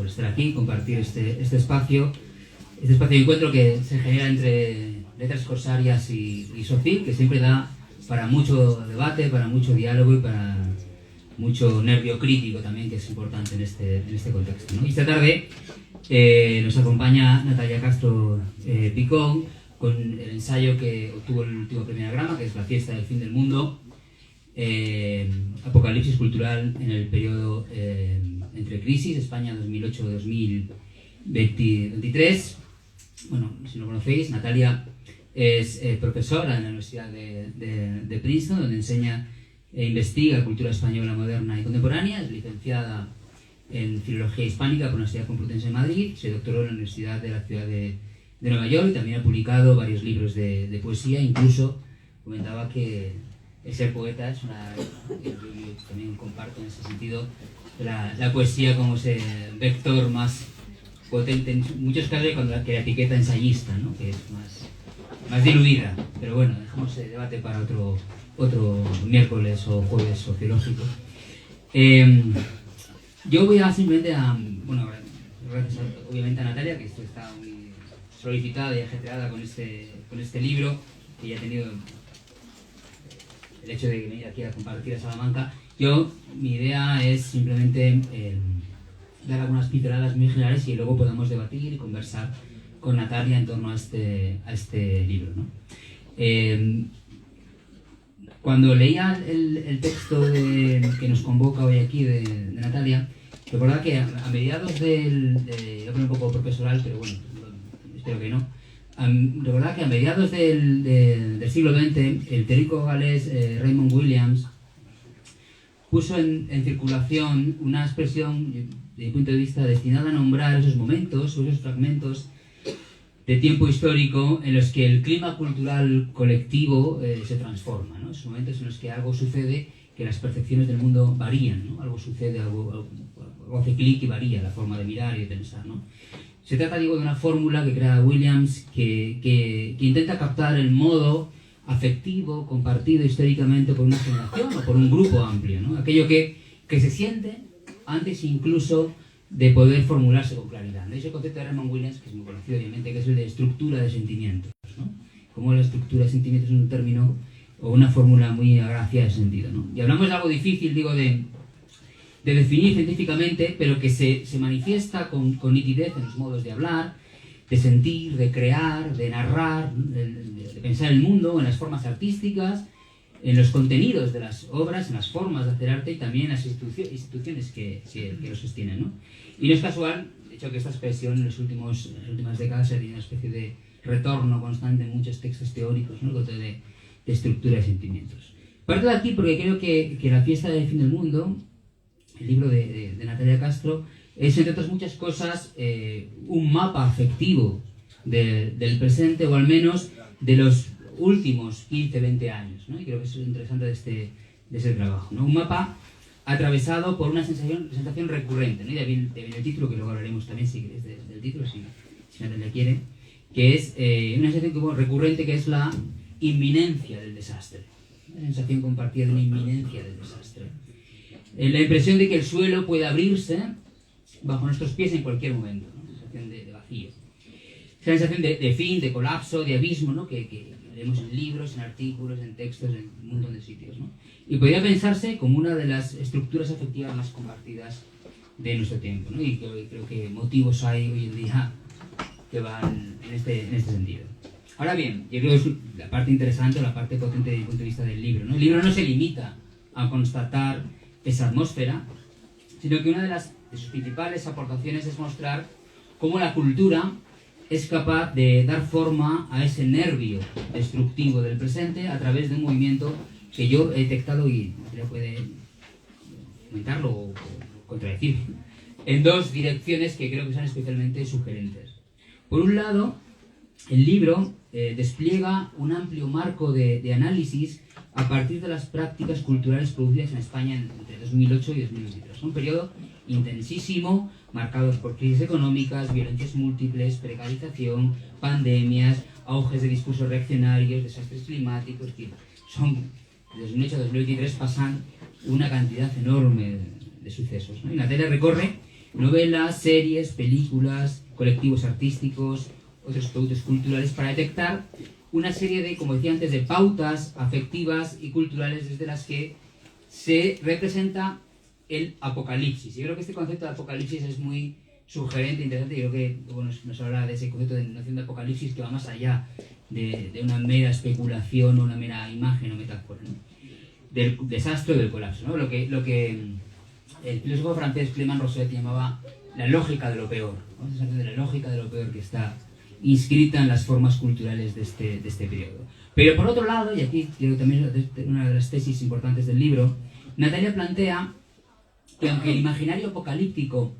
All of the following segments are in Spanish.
por estar aquí, compartir este espacio de encuentro que se genera entre Letras Corsarias y SOCIC, que siempre da para mucho debate, para mucho diálogo y para mucho nervio crítico también, que es importante en este contexto, ¿no? Y esta tarde nos acompaña Natalia Castro Picón con el ensayo que obtuvo el último premio Anagrama, que es La fiesta del fin del mundo, apocalipsis cultural en el periodo entre crisis, España 2008-2023. Bueno, si no conocéis, Natalia es profesora en la Universidad de Princeton, donde enseña e investiga cultura española moderna y contemporánea. Es licenciada en Filología Hispánica por la Universidad Complutense de Madrid, se doctoró en la Universidad de la Ciudad de Nueva York y también ha publicado varios libros de poesía. Incluso comentaba que el ser poeta es yo también comparto en ese sentido la poesía como ese vector más potente en muchos casos que la etiqueta ensayista, ¿no? Que es más diluida. Pero bueno, dejamos el debate para otro miércoles o jueves sociológico. Yo voy simplemente gracias obviamente a Natalia, que está muy solicitada y ajetreada con este libro, que ya ha tenido el hecho de venir aquí a compartir a Salamanca. Mi idea es simplemente dar algunas pinceladas muy generales y luego podamos debatir y conversar con Natalia en torno a este libro, ¿no? Cuando leía el texto que nos convoca hoy aquí de Natalia, recordaba que a mediados voy a poner un poco profesoral, pero bueno, espero que no. Recordaba que a mediados del siglo XX, el teórico galés Raymond Williams puso en circulación una expresión, desde mi punto de vista, destinada a nombrar esos momentos, esos fragmentos de tiempo histórico en los que el clima cultural colectivo se transforma, ¿no? Esos momentos en los que algo sucede, que las percepciones del mundo varían, ¿no? Algo sucede, algo hace clic y varía la forma de mirar y de pensar, ¿no? Se trata, de una fórmula que crea Williams que intenta captar el modo afectivo, compartido históricamente por una generación o por un grupo amplio, ¿no? Aquello que se siente antes incluso de poder formularse con claridad. De ese concepto de Raymond Williams, que es muy conocido obviamente, que es el de estructura de sentimientos, ¿no? Como la estructura de sentimientos es un término o una fórmula muy agraciada de sentido, ¿no? Y hablamos de algo difícil, de definir científicamente, pero que se manifiesta con nitidez en los modos de hablar, de sentir, de crear, de narrar, de pensar el mundo, en las formas artísticas, en los contenidos de las obras, en las formas de hacer arte y también en las instituciones que lo sostienen, ¿no? Y no es casual, de hecho, que esta expresión en las últimas décadas ha tenido una especie de retorno constante en muchos textos teóricos, ¿no? De estructura de sentimientos. Parto de aquí porque creo que La fiesta del fin del mundo, el libro de Natalia Castro, es, entre otras muchas cosas, un mapa afectivo del presente, o al menos de los últimos 15-20 años, ¿no? Y creo que eso es lo interesante de ese trabajo, ¿no? Un mapa atravesado por una sensación recurrente, ¿no? Y de bien el título, que luego hablaremos también si queréis del título, si Natalia quiere, que es una sensación recurrente, que es la inminencia del desastre. Una sensación compartida de una inminencia del desastre. La impresión de que el suelo puede abrirse bajo nuestros pies en cualquier momento, ¿no? Una sensación de vacío. Esa sensación de fin, de colapso, de abismo, ¿no? Que leemos en libros, en artículos, en textos, en un montón de sitios, ¿no? Y podría pensarse como una de las estructuras afectivas más compartidas de nuestro tiempo, ¿no? Y creo que motivos hay hoy en día que van en este sentido. Ahora bien, yo creo que es la parte interesante o la parte potente desde el punto de vista del libro, ¿no? El libro no se limita a constatar esa atmósfera, sino que una de sus principales aportaciones es mostrar cómo la cultura es capaz de dar forma a ese nervio destructivo del presente a través de un movimiento que yo he detectado, y Andrea puede comentarlo o contradecir, en dos direcciones que creo que son especialmente sugerentes. Por un lado, el libro despliega un amplio marco de análisis a partir de las prácticas culturales producidas en España entre 2008 y 2023. Un periodo intensísimo, marcados por crisis económicas, violencias múltiples, precarización, pandemias, auges de discursos reaccionarios, desastres climáticos, de 2008 a 2023 pasan una cantidad enorme de sucesos, ¿no? Y Natalia recorre novelas, series, películas, colectivos artísticos, otros productos culturales, para detectar una serie de, como decía antes, de pautas afectivas y culturales desde las que se representa el apocalipsis. Yo creo que este concepto de apocalipsis es muy sugerente, interesante. Yo creo que nos habla de ese concepto de noción de apocalipsis que va más allá de una mera especulación o una mera imagen o metáfora, ¿no? Del desastre o del colapso, ¿no? Lo que el filósofo francés Clément Rosset llamaba la lógica de lo peor, ¿no? Esa sensación de la lógica de lo peor que está inscrita en las formas culturales de este periodo. Pero por otro lado, y aquí creo que también es una de las tesis importantes del libro, Natalia plantea que aunque el imaginario apocalíptico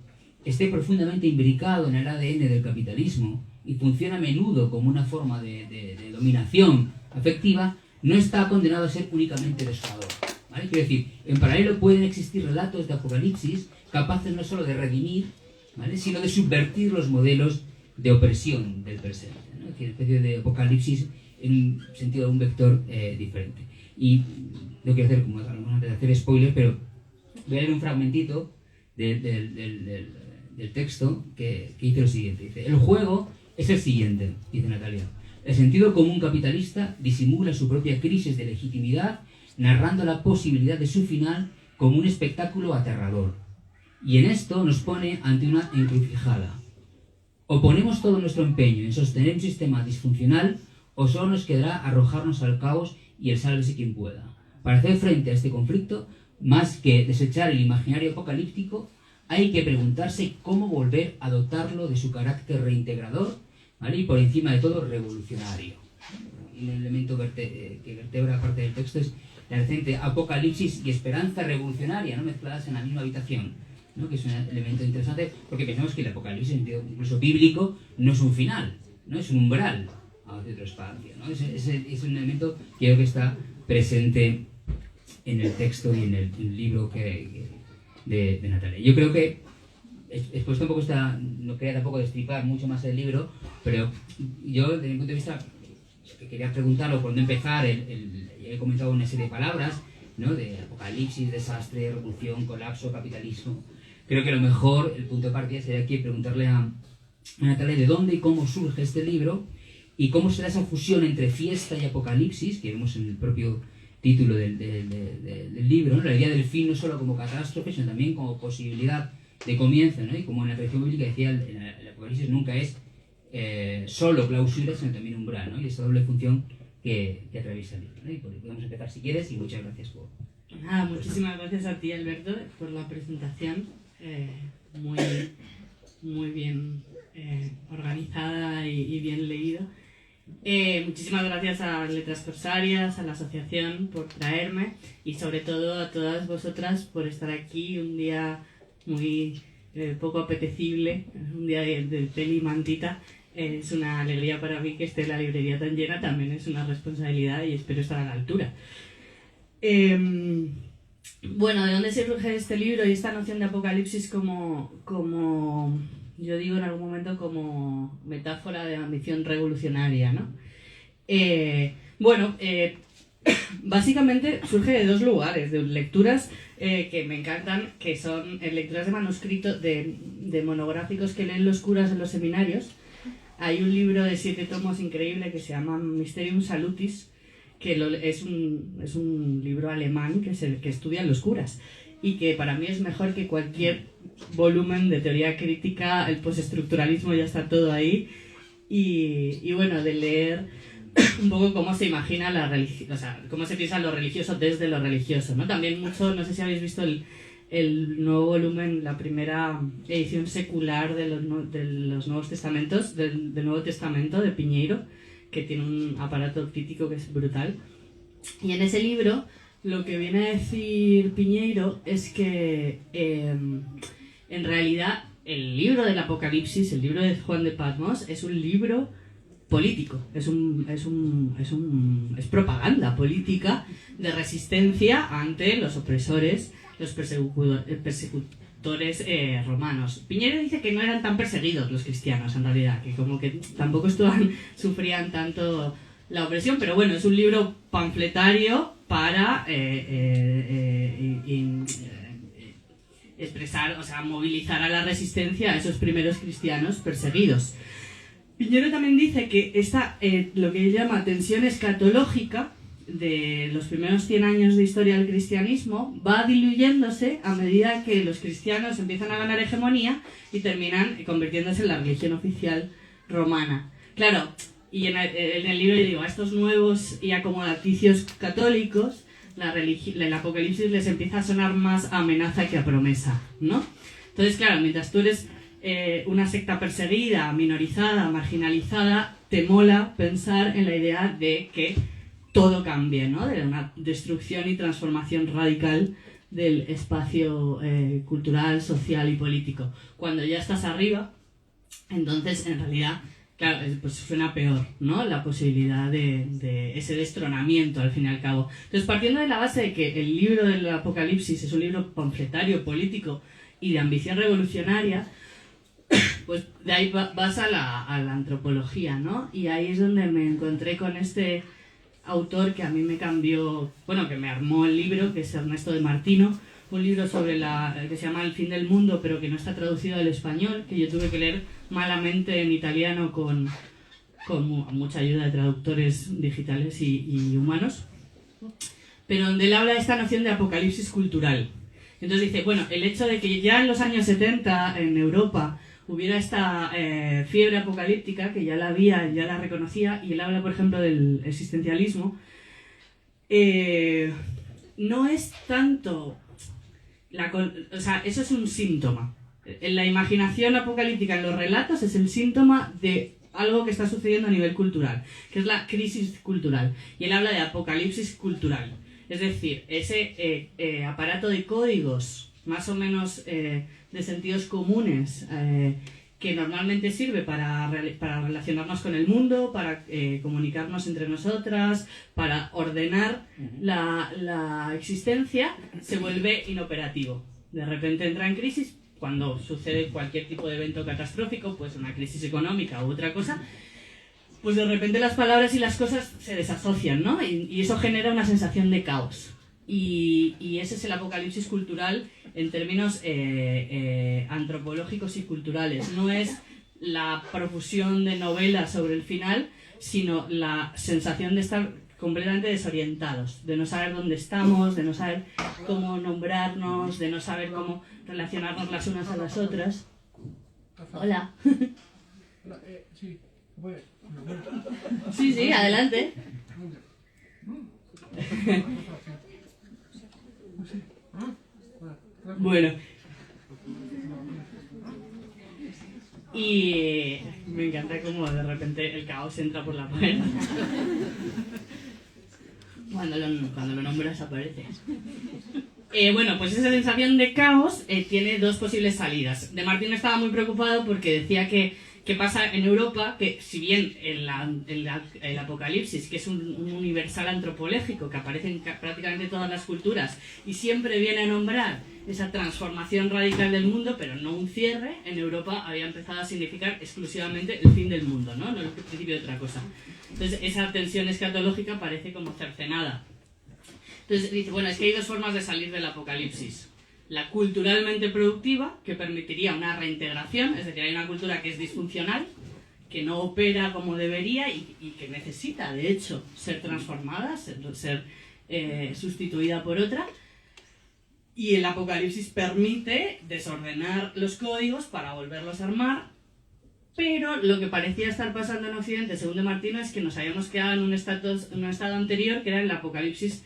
esté profundamente imbricado en el ADN del capitalismo y funciona a menudo como una forma de dominación afectiva, no está condenado a ser únicamente desolador, ¿vale? Quiero decir, en paralelo pueden existir relatos de apocalipsis capaces no solo de redimir, ¿vale?, sino de subvertir los modelos de opresión del presente, ¿no? Es decir, una especie de apocalipsis en un sentido de un vector diferente. Y no quiero hacer, como hablamos antes, de hacer spoilers, pero voy a leer un fragmentito del texto que dice lo siguiente. Dice: el juego es el siguiente, dice Natalia. El sentido común capitalista disimula su propia crisis de legitimidad, narrando la posibilidad de su final como un espectáculo aterrador. Y en esto nos pone ante una encrucijada. O ponemos todo nuestro empeño en sostener un sistema disfuncional, o solo nos quedará arrojarnos al caos y el sálvese quien pueda. Para hacer frente a este conflicto, más que desechar el imaginario apocalíptico, hay que preguntarse cómo volver a dotarlo de su carácter reintegrador, ¿vale?, y por encima de todo revolucionario. Y el elemento que vertebra parte del texto es la reciente apocalipsis y esperanza revolucionaria, ¿no?, mezcladas en la misma habitación, ¿no?, que es un elemento interesante porque pensamos que el apocalipsis, en sentido incluso bíblico, no es un final, ¿no?, es un umbral hacia otro espacio, ¿no? Es un elemento que creo que está presente en el texto y en el libro de Natalia. Yo creo que expuesto un poco no quería tampoco destripar mucho más el libro, pero yo desde mi punto de vista quería preguntarlo por dónde empezar. He comentado una serie de palabras, ¿no?, de apocalipsis, desastre, revolución, colapso, capitalismo. Creo que lo mejor, el punto de partida sería aquí preguntarle a Natalia de dónde y cómo surge este libro y cómo se da esa fusión entre fiesta y apocalipsis, que vemos en el propio título del libro, ¿no?, la idea del fin no solo como catástrofe, sino también como posibilidad de comienzo, ¿no? Y como en la tradición bíblica decía, el apocalipsis nunca es solo clausura, sino también umbral, ¿no?, y esa doble función que atraviesa el libro, ¿no? Y podemos empezar si quieres, y muchas gracias por... Nada, muchísimas gracias a ti, Alberto, por la presentación, muy bien organizada y bien leído. Muchísimas gracias a Letras Corsarias, a la asociación por traerme, y sobre todo a todas vosotras por estar aquí un día muy poco apetecible, un día de peli y mantita. Es una alegría para mí que esté la librería tan llena, también es una responsabilidad y espero estar a la altura. Bueno, ¿de dónde surge este libro y esta noción de apocalipsis como yo digo en algún momento, como metáfora de ambición revolucionaria, ¿no? Básicamente surge de dos lugares, de lecturas que me encantan, que son lecturas de manuscrito de monográficos que leen los curas en los seminarios. Hay un libro de 7 tomos increíble que se llama Mysterium Salutis, que es un libro alemán que estudian los curas, y que para mí es mejor que cualquier volumen de teoría crítica. El postestructuralismo ya está todo ahí, y bueno, de leer un poco cómo se imagina la religión, o sea, cómo se piensa lo religioso desde lo religioso, ¿no? También mucho, no sé si habéis visto el nuevo volumen, la primera edición secular de los Nuevos Testamentos, del Nuevo Testamento de Piñeiro, que tiene un aparato crítico que es brutal. Y en ese libro lo que viene a decir Piñeiro es que en realidad el libro del Apocalipsis, el libro de Juan de Patmos, es un libro político, es propaganda política de resistencia ante los opresores, los persecutores romanos. Piñeiro dice que no eran tan perseguidos los cristianos en realidad, que como que tampoco sufrían tanto la opresión, pero bueno, es un libro panfletario para expresar, o sea, movilizar a la resistencia a esos primeros cristianos perseguidos. Piñero también dice que esta, lo que él llama tensión escatológica de los primeros 100 años de historia del cristianismo va diluyéndose a medida que los cristianos empiezan a ganar hegemonía y terminan convirtiéndose en la religión oficial romana. Claro, y en el libro yo digo, a estos nuevos y acomodaticios católicos, el Apocalipsis les empieza a sonar más a amenaza que a promesa, ¿no? Entonces, claro, mientras tú eres una secta perseguida, minorizada, marginalizada, te mola pensar en la idea de que todo cambie, ¿no? De una destrucción y transformación radical del espacio cultural, social y político. Cuando ya estás arriba, entonces en realidad, claro, pues suena peor, ¿no? La posibilidad de ese destronamiento al fin y al cabo. Entonces, partiendo de la base de que el libro del Apocalipsis es un libro panfletario, político y de ambición revolucionaria, pues de ahí vas a la antropología, ¿no? Y ahí es donde me encontré con este autor que a mí me cambió, bueno, que me armó el libro, que es Ernesto de Martino, un libro sobre que se llama El fin del mundo, pero que no está traducido al español, que yo tuve que leer malamente en italiano con mucha ayuda de traductores digitales y humanos, pero donde él habla de esta noción de apocalipsis cultural. Entonces dice, bueno, el hecho de que ya en los años 70 en Europa hubiera esta fiebre apocalíptica, que ya la había, ya la reconocía, y él habla, por ejemplo, del existencialismo, no es tanto... o sea, eso es un síntoma. En la imaginación apocalíptica, en los relatos, es el síntoma de algo que está sucediendo a nivel cultural, que es la crisis cultural. Y él habla de apocalipsis cultural. Es decir, ese aparato de códigos, más o menos de sentidos comunes, que normalmente sirve para relacionarnos con el mundo, para comunicarnos entre nosotras, para ordenar la existencia, se vuelve inoperativo. De repente entra en crisis cuando sucede cualquier tipo de evento catastrófico, pues una crisis económica u otra cosa, pues de repente las palabras y las cosas se desasocian, ¿no? Y eso genera una sensación de caos. Y ese es el apocalipsis cultural en términos antropológicos y culturales. No es la profusión de novelas sobre el final, sino la sensación de estar completamente desorientados, de no saber dónde estamos, de no saber cómo nombrarnos, de no saber cómo relacionarnos las unas a las otras. Hola. Sí, sí, adelante. Bueno. Y me encanta cómo de repente el caos entra por la puerta. Cuando lo nombras aparece. Bueno, pues esa sensación de caos tiene dos posibles salidas. De Martín estaba muy preocupado porque decía que pasa en Europa, que si bien el Apocalipsis, que es un universal antropológico que aparece en prácticamente todas las culturas y siempre viene a nombrar esa transformación radical del mundo, pero no un cierre, en Europa había empezado a significar exclusivamente el fin del mundo, no el principio de otra cosa. Entonces esa tensión escatológica parece como cercenada. Entonces dice, bueno, es que hay dos formas de salir del Apocalipsis. La culturalmente productiva, que permitiría una reintegración, es decir, hay una cultura que es disfuncional, que no opera como debería y que necesita, de hecho, ser transformada, ser sustituida por otra. Y el Apocalipsis permite desordenar los códigos para volverlos a armar, pero lo que parecía estar pasando en Occidente, según de Martino, es que nos habíamos quedado en un estado anterior, que era el Apocalipsis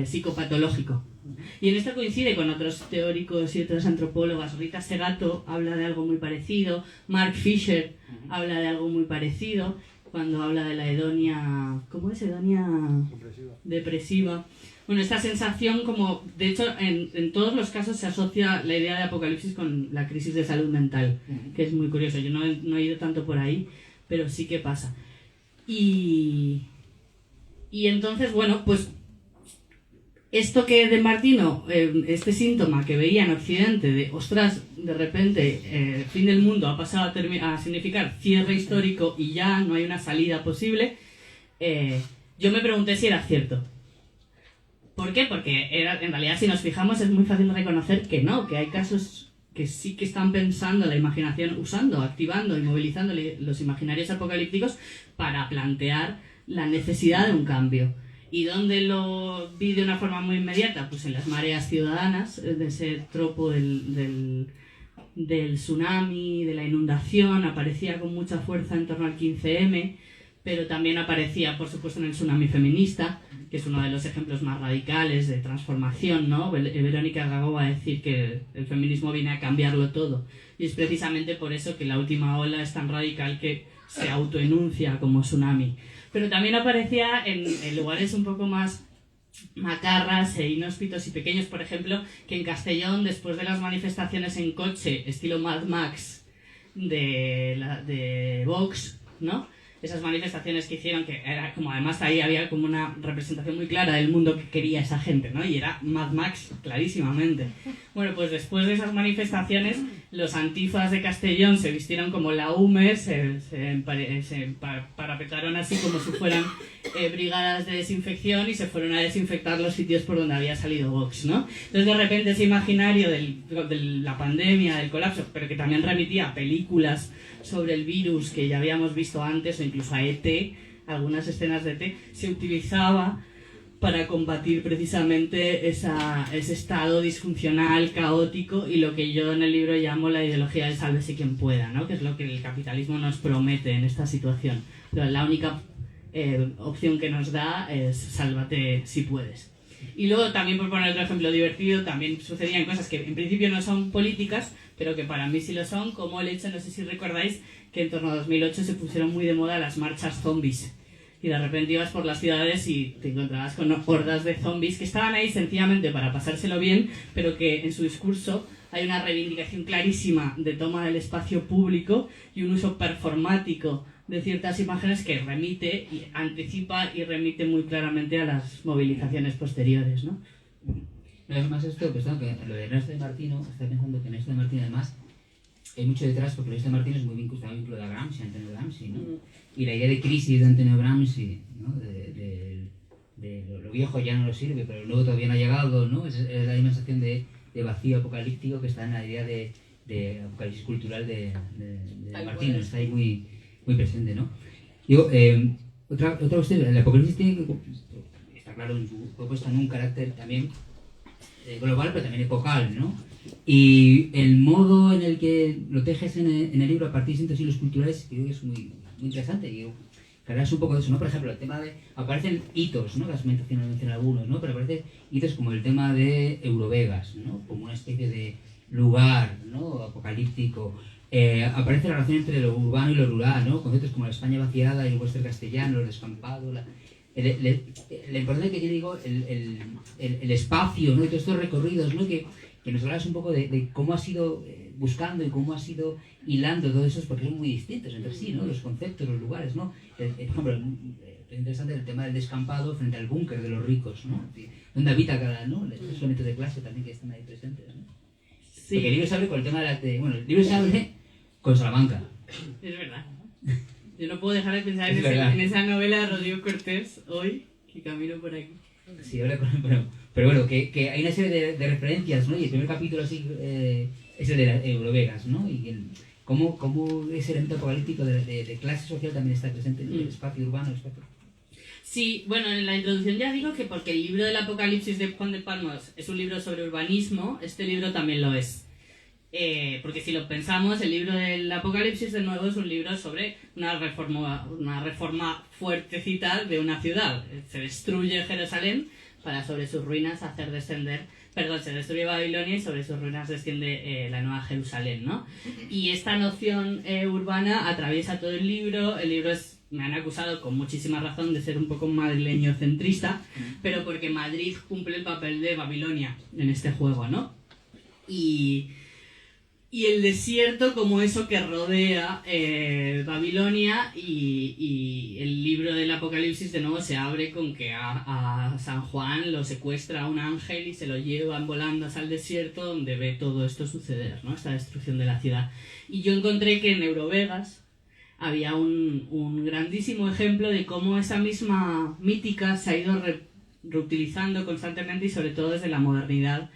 psicopatológico. Y en esto coincide con otros teóricos y otras antropólogas. Rita Segato habla de algo muy parecido, Mark Fisher habla de algo muy parecido cuando habla de la hedonia, ¿cómo es? Hedonia depresiva. Bueno, esta sensación como, de hecho, en todos los casos se asocia la idea de apocalipsis con la crisis de salud mental, que es muy curioso. Yo no he ido tanto por ahí, pero sí que pasa. Y entonces, bueno, pues esto que de Martino, este síntoma que veía en Occidente de, ostras, de repente, fin del mundo ha pasado a significar cierre histórico y ya no hay una salida posible, yo me pregunté si era cierto. ¿Por qué? Porque en realidad, si nos fijamos, es muy fácil reconocer que no, que hay casos que sí que están pensando la imaginación, usando, activando y movilizando los imaginarios apocalípticos para plantear la necesidad de un cambio. ¿Y dónde lo vi de una forma muy inmediata? Pues en las mareas ciudadanas, de ese tropo del tsunami, de la inundación, aparecía con mucha fuerza en torno al 15M, pero también aparecía, por supuesto, en el tsunami feminista, que es uno de los ejemplos más radicales de transformación, ¿no? Verónica Gago va a decir que el feminismo viene a cambiarlo todo, y es precisamente por eso que la última ola es tan radical que se autoenuncia como tsunami. Pero también aparecía en lugares un poco más macarras e inhóspitos y pequeños, por ejemplo, que en Castellón, después de las manifestaciones en coche, estilo Mad Max, de Vox, ¿no? Esas manifestaciones que hicieron, que era como, además ahí había como una representación muy clara del mundo que quería esa gente, ¿no? Y era Mad Max, clarísimamente. Bueno, pues después de esas manifestaciones, los antifas de Castellón se vistieron como la UME, se parapetaron así como si fueran brigadas de desinfección y se fueron a desinfectar los sitios por donde había salido Vox, ¿no? Entonces, de repente, ese imaginario de la pandemia, del colapso, pero que también remitía a películas sobre el virus que ya habíamos visto antes, o incluso a ET, algunas escenas de ET, se utilizaba para combatir precisamente ese estado disfuncional, caótico, y lo que yo en el libro llamo la ideología del sálvese quien pueda, ¿no? Que es lo que el capitalismo nos promete en esta situación. Pero la única opción que nos da es sálvate si puedes. Y luego también, por poner otro ejemplo divertido, también sucedían cosas que en principio no son políticas, pero que para mí sí lo son, como el hecho, no sé si recordáis, que en torno a 2008 se pusieron muy de moda las marchas zombies. Y de repente ibas por las ciudades y te encontrabas con hordas de zombies que estaban ahí sencillamente para pasárselo bien, pero que en su discurso hay una reivindicación clarísima de toma del espacio público y un uso performático de ciertas imágenes que remite, y anticipa y remite muy claramente a las movilizaciones posteriores, ¿no? No, es más esto, pues, ¿no? Que lo de Ernesto de Martino, estoy pensando que Ernesto de Martino además hay mucho detrás, porque Ernesto de Martino es muy vinculado a Gramsci, a Antonio Gramsci, ¿no? Y la idea de crisis de Antonio Gramsci, ¿no? De lo viejo ya no lo sirve, pero luego todavía no ha llegado, ¿no? Es la misma sensación de vacío apocalíptico que está en la idea de apocalipsis cultural de Martino, está ahí muy presente, ¿no? Digo, otra cuestión, el apocalipsis tiene, está claro en su propuesta, en un carácter también global, pero también epocal, ¿no? Y el modo en el que lo tejes en el libro a partir de distintos hilos culturales creo que es muy interesante. Y que hablas un poco de eso, ¿no? Por ejemplo, el tema de... Aparecen hitos, ¿no? Que has mencionado algunos, ¿no? Pero aparecen hitos como el tema de Eurovegas, ¿no? Como una especie de lugar, ¿no? Apocalíptico. Aparece la relación entre lo urbano y lo rural, ¿no? Conceptos como la España vaciada y el western castellano, el descampado, la importancia que yo digo, el espacio, ¿no? Y todos estos recorridos, ¿no? Que nos hablas un poco de cómo has ido buscando y cómo has ido hilando todos esos, porque son muy distintos entre sí, ¿no? Los conceptos, los lugares, ¿no? Por ejemplo, es interesante el tema del descampado frente al búnker de los ricos, ¿no? Donde habita cada, ¿no? Esos elementos de clase también que están ahí presentes, ¿no? Sí. Porque el libro se abre con el tema bueno, el libro se abre con Salamanca. Es verdad. Yo no puedo dejar de pensar en esa novela de Rodrigo Cortés, hoy, que camino por aquí. Sí, ahora pero bueno, que hay una serie de referencias, ¿no? Y el primer capítulo así es el de Eurovegas, ¿no? Y cómo ese elemento apocalíptico de clase social también está presente en el espacio urbano, el espacio. Sí, bueno, en la introducción ya digo que porque el libro del Apocalipsis de Juan de Palmas es un libro sobre urbanismo, este libro también lo es. Porque si lo pensamos, el libro del Apocalipsis de nuevo es un libro sobre una reforma fuertecita de una ciudad. Se destruye Jerusalén para sobre sus ruinas hacer descender, se destruye Babilonia y sobre sus ruinas desciende la nueva Jerusalén, ¿no? Y esta noción urbana atraviesa todo el libro me han acusado con muchísima razón de ser un poco madrileño centrista, pero porque Madrid cumple el papel de Babilonia en este juego, ¿no? Y el desierto como eso que rodea Babilonia, y el libro del Apocalipsis de nuevo se abre con que a San Juan lo secuestra un ángel y se lo llevan volando hasta el desierto donde ve todo esto suceder, ¿no? Esta destrucción de la ciudad. Y yo encontré que en Eurovegas había un grandísimo ejemplo de cómo esa misma mítica se ha ido reutilizando constantemente y sobre todo desde la modernidad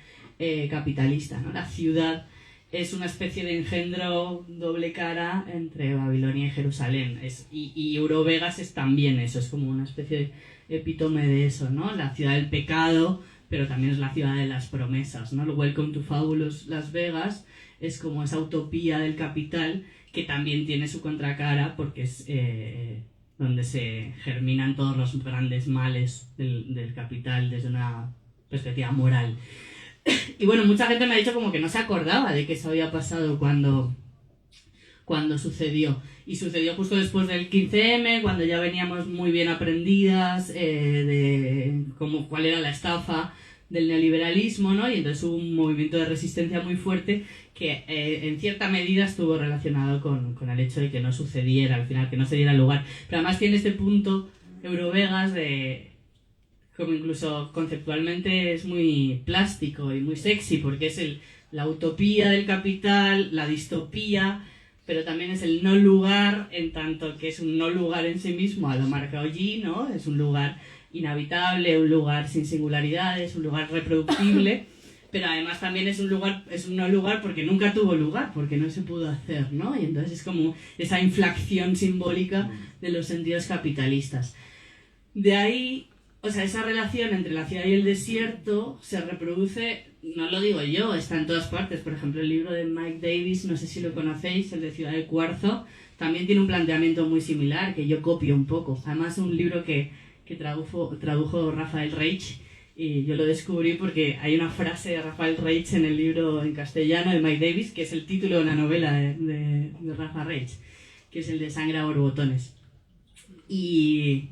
capitalista, ¿no? La ciudad es una especie de engendro doble cara entre Babilonia y Jerusalén. Y Eurovegas es también eso, es como una especie de epítome de eso, ¿no? La ciudad del pecado, pero también es la ciudad de las promesas, ¿no? El Welcome to Fabulous Las Vegas es como esa utopía del capital que también tiene su contracara porque es donde se germinan todos los grandes males del capital desde una perspectiva moral. Y bueno, mucha gente me ha dicho como que no se acordaba de que eso había pasado cuando sucedió. Y sucedió justo después del 15M, cuando ya veníamos muy bien aprendidas de cuál era la estafa del neoliberalismo, ¿no? Y entonces hubo un movimiento de resistencia muy fuerte que en cierta medida estuvo relacionado con el hecho de que no sucediera, al final, que no se diera lugar. Pero además tiene este punto Eurovegas de como incluso conceptualmente es muy plástico y muy sexy, porque es la utopía del capital, la distopía, pero también es el no lugar, en tanto que es un no lugar en sí mismo, a lo Marcaugy, ¿no? Es un lugar inhabitable, un lugar sin singularidades, un lugar reproductible, pero además también es un no lugar porque nunca tuvo lugar, porque no se pudo hacer, ¿no? Y entonces es como esa inflación simbólica de los sentidos capitalistas. De ahí, o sea, esa relación entre la ciudad y el desierto se reproduce, no lo digo yo, está en todas partes. Por ejemplo, el libro de Mike Davis, no sé si lo conocéis, el de Ciudad de Cuarzo, también tiene un planteamiento muy similar, que yo copio un poco. Además, un libro que tradujo Rafael Reich, y yo lo descubrí porque hay una frase de Rafael Reich en el libro en castellano de Mike Davis, que es el título de una novela de Rafael Reich, que es el de Sangre a borbotones. Y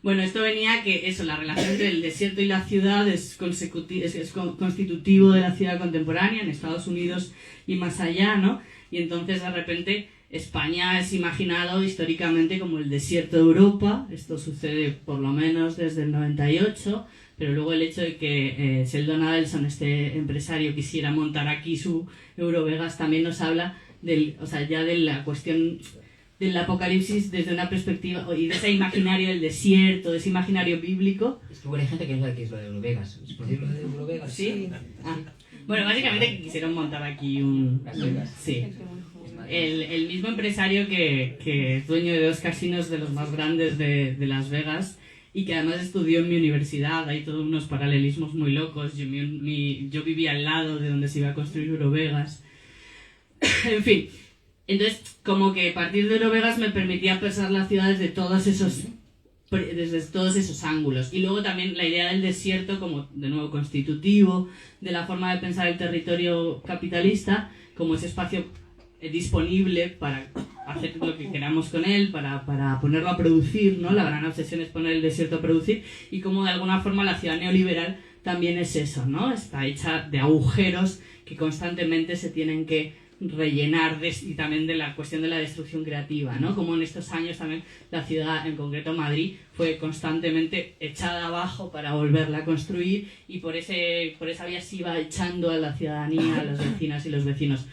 bueno, esto venía que eso, la relación entre el desierto y la ciudad es constitutivo de la ciudad contemporánea en Estados Unidos y más allá, ¿no? Y entonces de repente España es imaginado históricamente como el desierto de Europa. Esto sucede por lo menos desde el 98, pero luego el hecho de que Sheldon Adelson, este empresario, quisiera montar aquí su Eurovegas también nos habla ya de la cuestión del apocalipsis desde una perspectiva y de ese imaginario del desierto, de ese imaginario bíblico. Es que hay gente que no sabe qué es lo de Eurovegas. ¿Es por decir lo de Eurovegas? Sí. Bueno, básicamente quisieron montar aquí un... Las Vegas. Sí. El mismo empresario que es dueño de 2 casinos de los más grandes de Las Vegas y que además estudió en mi universidad, hay todos unos paralelismos muy locos. Yo vivía al lado de donde se iba a construir Eurovegas. En fin, entonces como que a partir de Eurovegas me permitía pensar la ciudad desde todos esos ángulos. Y luego también la idea del desierto como, de nuevo, constitutivo de la forma de pensar el territorio capitalista, como ese espacio disponible para hacer lo que queramos con él, para ponerlo a producir, ¿no? La gran obsesión es poner el desierto a producir, y como de alguna forma la ciudad neoliberal también es eso, ¿no? Está hecha de agujeros que constantemente se tienen que rellenar y también de la cuestión de la destrucción creativa, ¿no? Como en estos años también la ciudad, en concreto Madrid, fue constantemente echada abajo para volverla a construir, y por esa vía se iba echando a la ciudadanía, a las vecinas y los vecinos.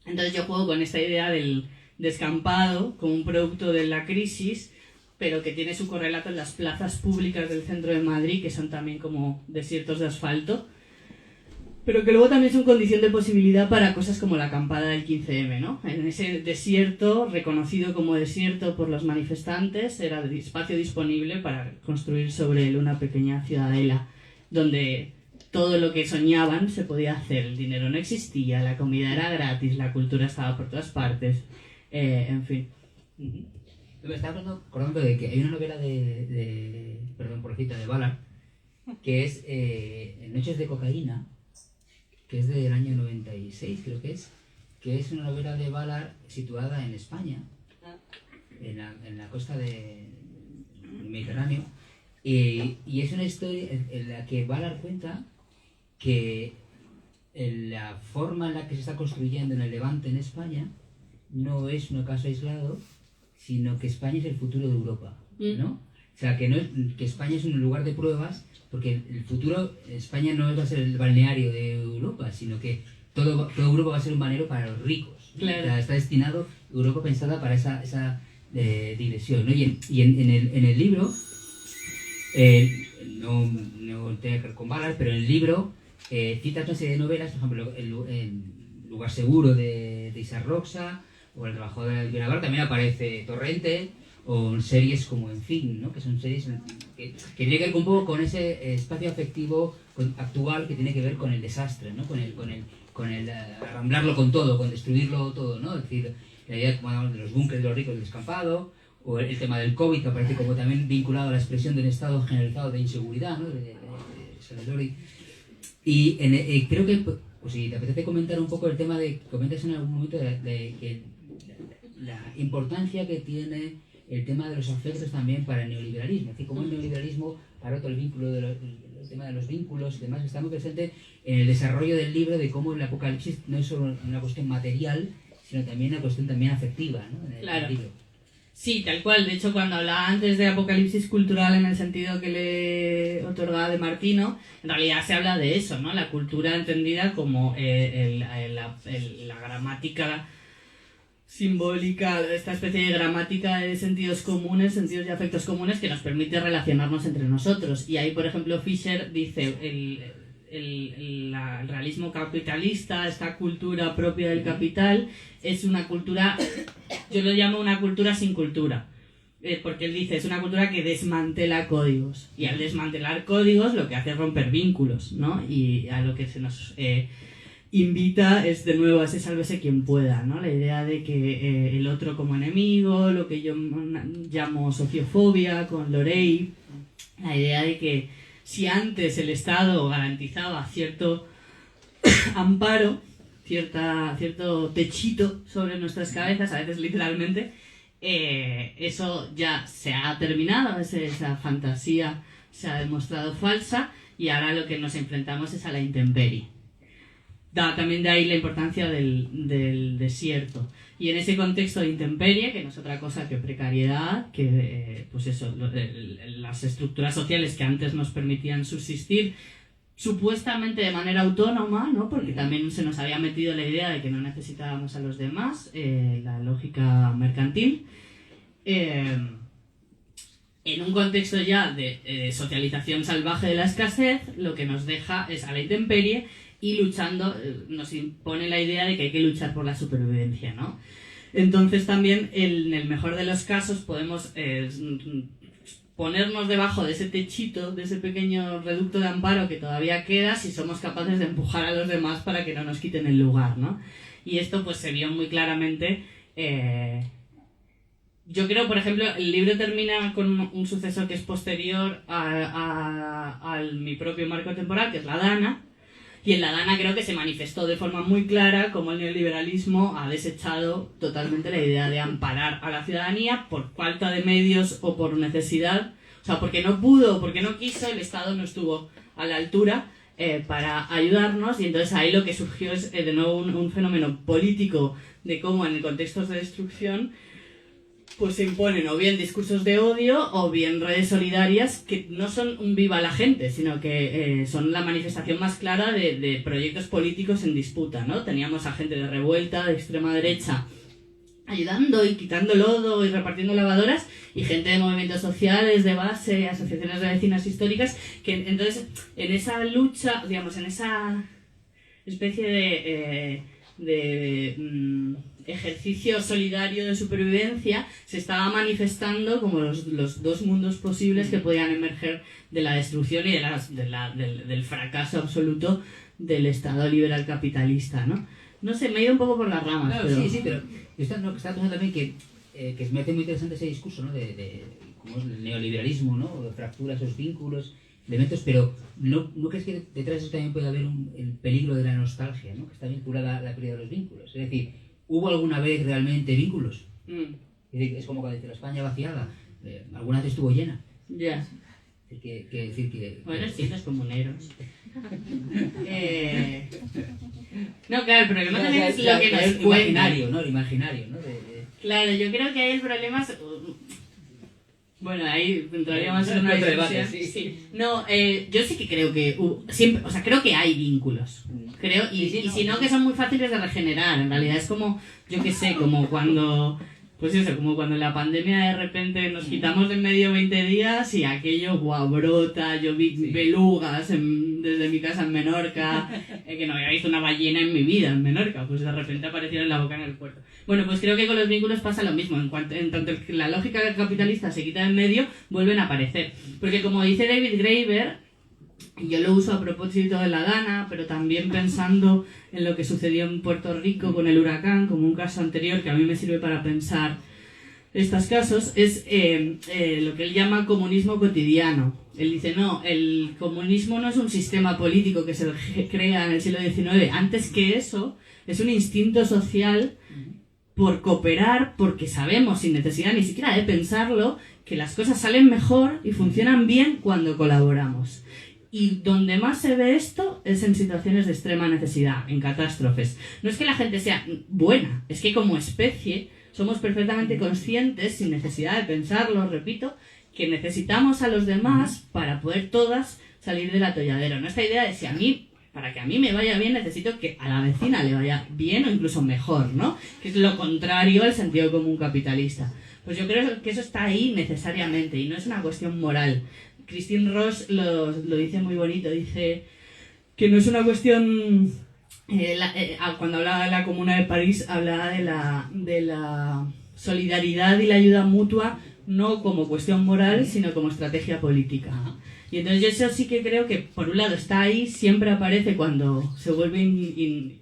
Entonces yo juego con esta idea del descampado como un producto de la crisis, pero que tiene su correlato en las plazas públicas del centro de Madrid, que son también como desiertos de asfalto, pero que luego también son condición de posibilidad para cosas como la acampada del 15M, ¿no? En ese desierto, reconocido como desierto por los manifestantes, era el espacio disponible para construir sobre él una pequeña ciudadela, donde todo lo que soñaban se podía hacer. El dinero no existía, la comida era gratis, la cultura estaba por todas partes, en fin. Me estaba acordando de que hay una novela perdón por cita, de Ballard, que es Noches de cocaína, que es del año 96, creo que es una novela de Ballard situada en España, en la costa del Mediterráneo, y es una historia en la que Ballard cuenta que la forma en la que se está construyendo en el Levante en España no es un caso aislado, sino que España es el futuro de Europa, ¿no? O sea, que España es un lugar de pruebas, porque el futuro, España no va a ser el balneario de Europa, sino que toda Europa va a ser un balneario para los ricos. Claro. O sea, está destinado Europa pensada para esa dirección, ¿no? Y en el libro, no tiene que ver con balas, pero en el libro citas una serie de novelas, por ejemplo, el Lugar Seguro de Isaac Roxa, o El Trabajador de la Navarra, también aparece Torrente, o series como En Fin, ¿no? Que son series que tienen que ver un poco con ese espacio afectivo actual que tiene que ver con el desastre, ¿no? Con el arramblarlo con todo, con destruirlo todo, ¿no? Es decir, la idea como hablamos de los búnkeres de los ricos del descampado, o el tema del COVID, que aparece como también vinculado a la expresión del estado generalizado de inseguridad, ¿no? De Salvadori. Y creo que, pues si te apetece comentar un poco el tema de, comentas en algún momento de que la importancia que tiene el tema de los afectos también para el neoliberalismo, es decir, como el neoliberalismo, para otro el vínculo el tema de los vínculos y demás, está muy presente en el desarrollo del libro de cómo el apocalipsis no es solo una cuestión material, sino también una cuestión también afectiva, ¿no? En el libro. Sí, tal cual. De hecho, cuando hablaba antes de apocalipsis cultural en el sentido que le otorgaba De Martino, en realidad se habla de eso, ¿no? La cultura entendida como la gramática simbólica, esta especie de gramática de sentidos comunes, sentidos y afectos comunes que nos permite relacionarnos entre nosotros. Y ahí, por ejemplo, Fischer dice el realismo capitalista, esta cultura propia del capital, es una cultura, yo lo llamo una cultura sin cultura, porque él dice, es una cultura que desmantela códigos, y al desmantelar códigos lo que hace es romper vínculos, ¿no? Y a lo que se nos invita es de nuevo a ese sálvese quien pueda, ¿no? La idea de que el otro como enemigo, lo que yo llamo sociofobia con Lorey, la idea de que si antes el Estado garantizaba cierto amparo, cierto techito sobre nuestras cabezas, a veces literalmente, eso ya se ha terminado, esa fantasía se ha demostrado falsa y ahora lo que nos enfrentamos es a la intemperie. También de ahí la importancia del desierto. Y en ese contexto de intemperie, que no es otra cosa que precariedad, que pues eso, las estructuras sociales que antes nos permitían subsistir supuestamente de manera autónoma, ¿no? Porque también se nos había metido la idea de que no necesitábamos a los demás, la lógica mercantil. En un contexto ya de socialización salvaje de la escasez, lo que nos deja es a la intemperie y luchando, nos impone la idea de que hay que luchar por la supervivencia, ¿no? Entonces también, en el mejor de los casos, podemos ponernos debajo de ese techito, de ese pequeño reducto de amparo que todavía queda, si somos capaces de empujar a los demás para que no nos quiten el lugar, ¿no? Y esto pues se vio muy claramente. Yo creo, por ejemplo, el libro termina con un suceso que es posterior a mi propio marco temporal, que es la Dana. Y en la Dana creo que se manifestó de forma muy clara cómo el neoliberalismo ha desechado totalmente la idea de amparar a la ciudadanía por falta de medios o por necesidad. O sea, porque no pudo, porque no quiso, el Estado no estuvo a la altura para ayudarnos. Y entonces ahí lo que surgió es de nuevo un fenómeno político de cómo en contextos de destrucción pues se imponen o bien discursos de odio o bien redes solidarias que no son un viva la gente, sino que son la manifestación más clara de proyectos políticos en disputa, ¿no? Teníamos a gente de revuelta, de extrema derecha, ayudando y quitando lodo y repartiendo lavadoras, y gente de movimientos sociales, de base, asociaciones de vecinas históricas, que entonces en esa lucha, digamos, en esa especie de ejercicio solidario de supervivencia, se estaba manifestando como los dos mundos posibles que podían emerger de la destrucción y del fracaso absoluto del Estado liberal capitalista, ¿no? No sé, me he ido un poco por las ramas. Claro, pero... sí, pero yo estaba pensando también que me parece muy interesante ese discurso, ¿no? de cómo es el neoliberalismo, ¿no? Fractura esos vínculos, elementos, pero ¿no crees que detrás de eso también puede haber el peligro de la nostalgia, ¿no? Que está vinculada a la pérdida de los vínculos? Es decir, ¿hubo alguna vez realmente vínculos? Es como cuando dice la España vaciada, alguna vez estuvo llena. Ya. Bueno, sí, los comuneros. No, claro, el problema también es lo que nos el imaginario, ¿no? El imaginario, ¿no? Claro, yo creo que ahí el problema es... Bueno, ahí entraríamos en una discusión. Sí. No, yo sí que creo que siempre, o sea, creo que hay vínculos. Creo, y si no, que son muy fáciles de regenerar. En realidad es como, yo qué sé, como cuando pues eso, como cuando en la pandemia de repente nos quitamos de en medio 20 días y aquello, guau, brota, yo vi belugas desde mi casa en Menorca, que no había visto una ballena en mi vida en Menorca, pues de repente aparecieron en la boca en el puerto. Bueno, pues creo que con los vínculos pasa lo mismo, en tanto que la lógica capitalista se quita de en medio, vuelven a aparecer. Porque como dice David Graeber, y yo lo uso a propósito de la Dana, pero también pensando en lo que sucedió en Puerto Rico con el huracán, como un caso anterior que a mí me sirve para pensar estos casos, es lo que él llama comunismo cotidiano. Él dice, no, el comunismo no es un sistema político que se crea en el siglo XIX. Antes que eso, es un instinto social por cooperar, porque sabemos, sin necesidad ni siquiera de pensarlo, que las cosas salen mejor y funcionan bien cuando colaboramos. Y donde más se ve esto es en situaciones de extrema necesidad, en catástrofes. No es que la gente sea buena, es que como especie somos perfectamente conscientes, sin necesidad de pensarlo, repito, que necesitamos a los demás para poder todas salir del atolladero. ¿No? Esta idea de si a mí, para que a mí me vaya bien, necesito que a la vecina le vaya bien o incluso mejor, ¿no? Que es lo contrario al sentido común capitalista. Pues yo creo que eso está ahí necesariamente y no es una cuestión moral. Christine Ross lo dice muy bonito, dice que no es una cuestión... cuando hablaba de la Comuna de París, hablaba de la solidaridad y la ayuda mutua no como cuestión moral, sino como estrategia política. Y entonces yo eso sí que creo que, por un lado, está ahí, siempre aparece cuando se vuelve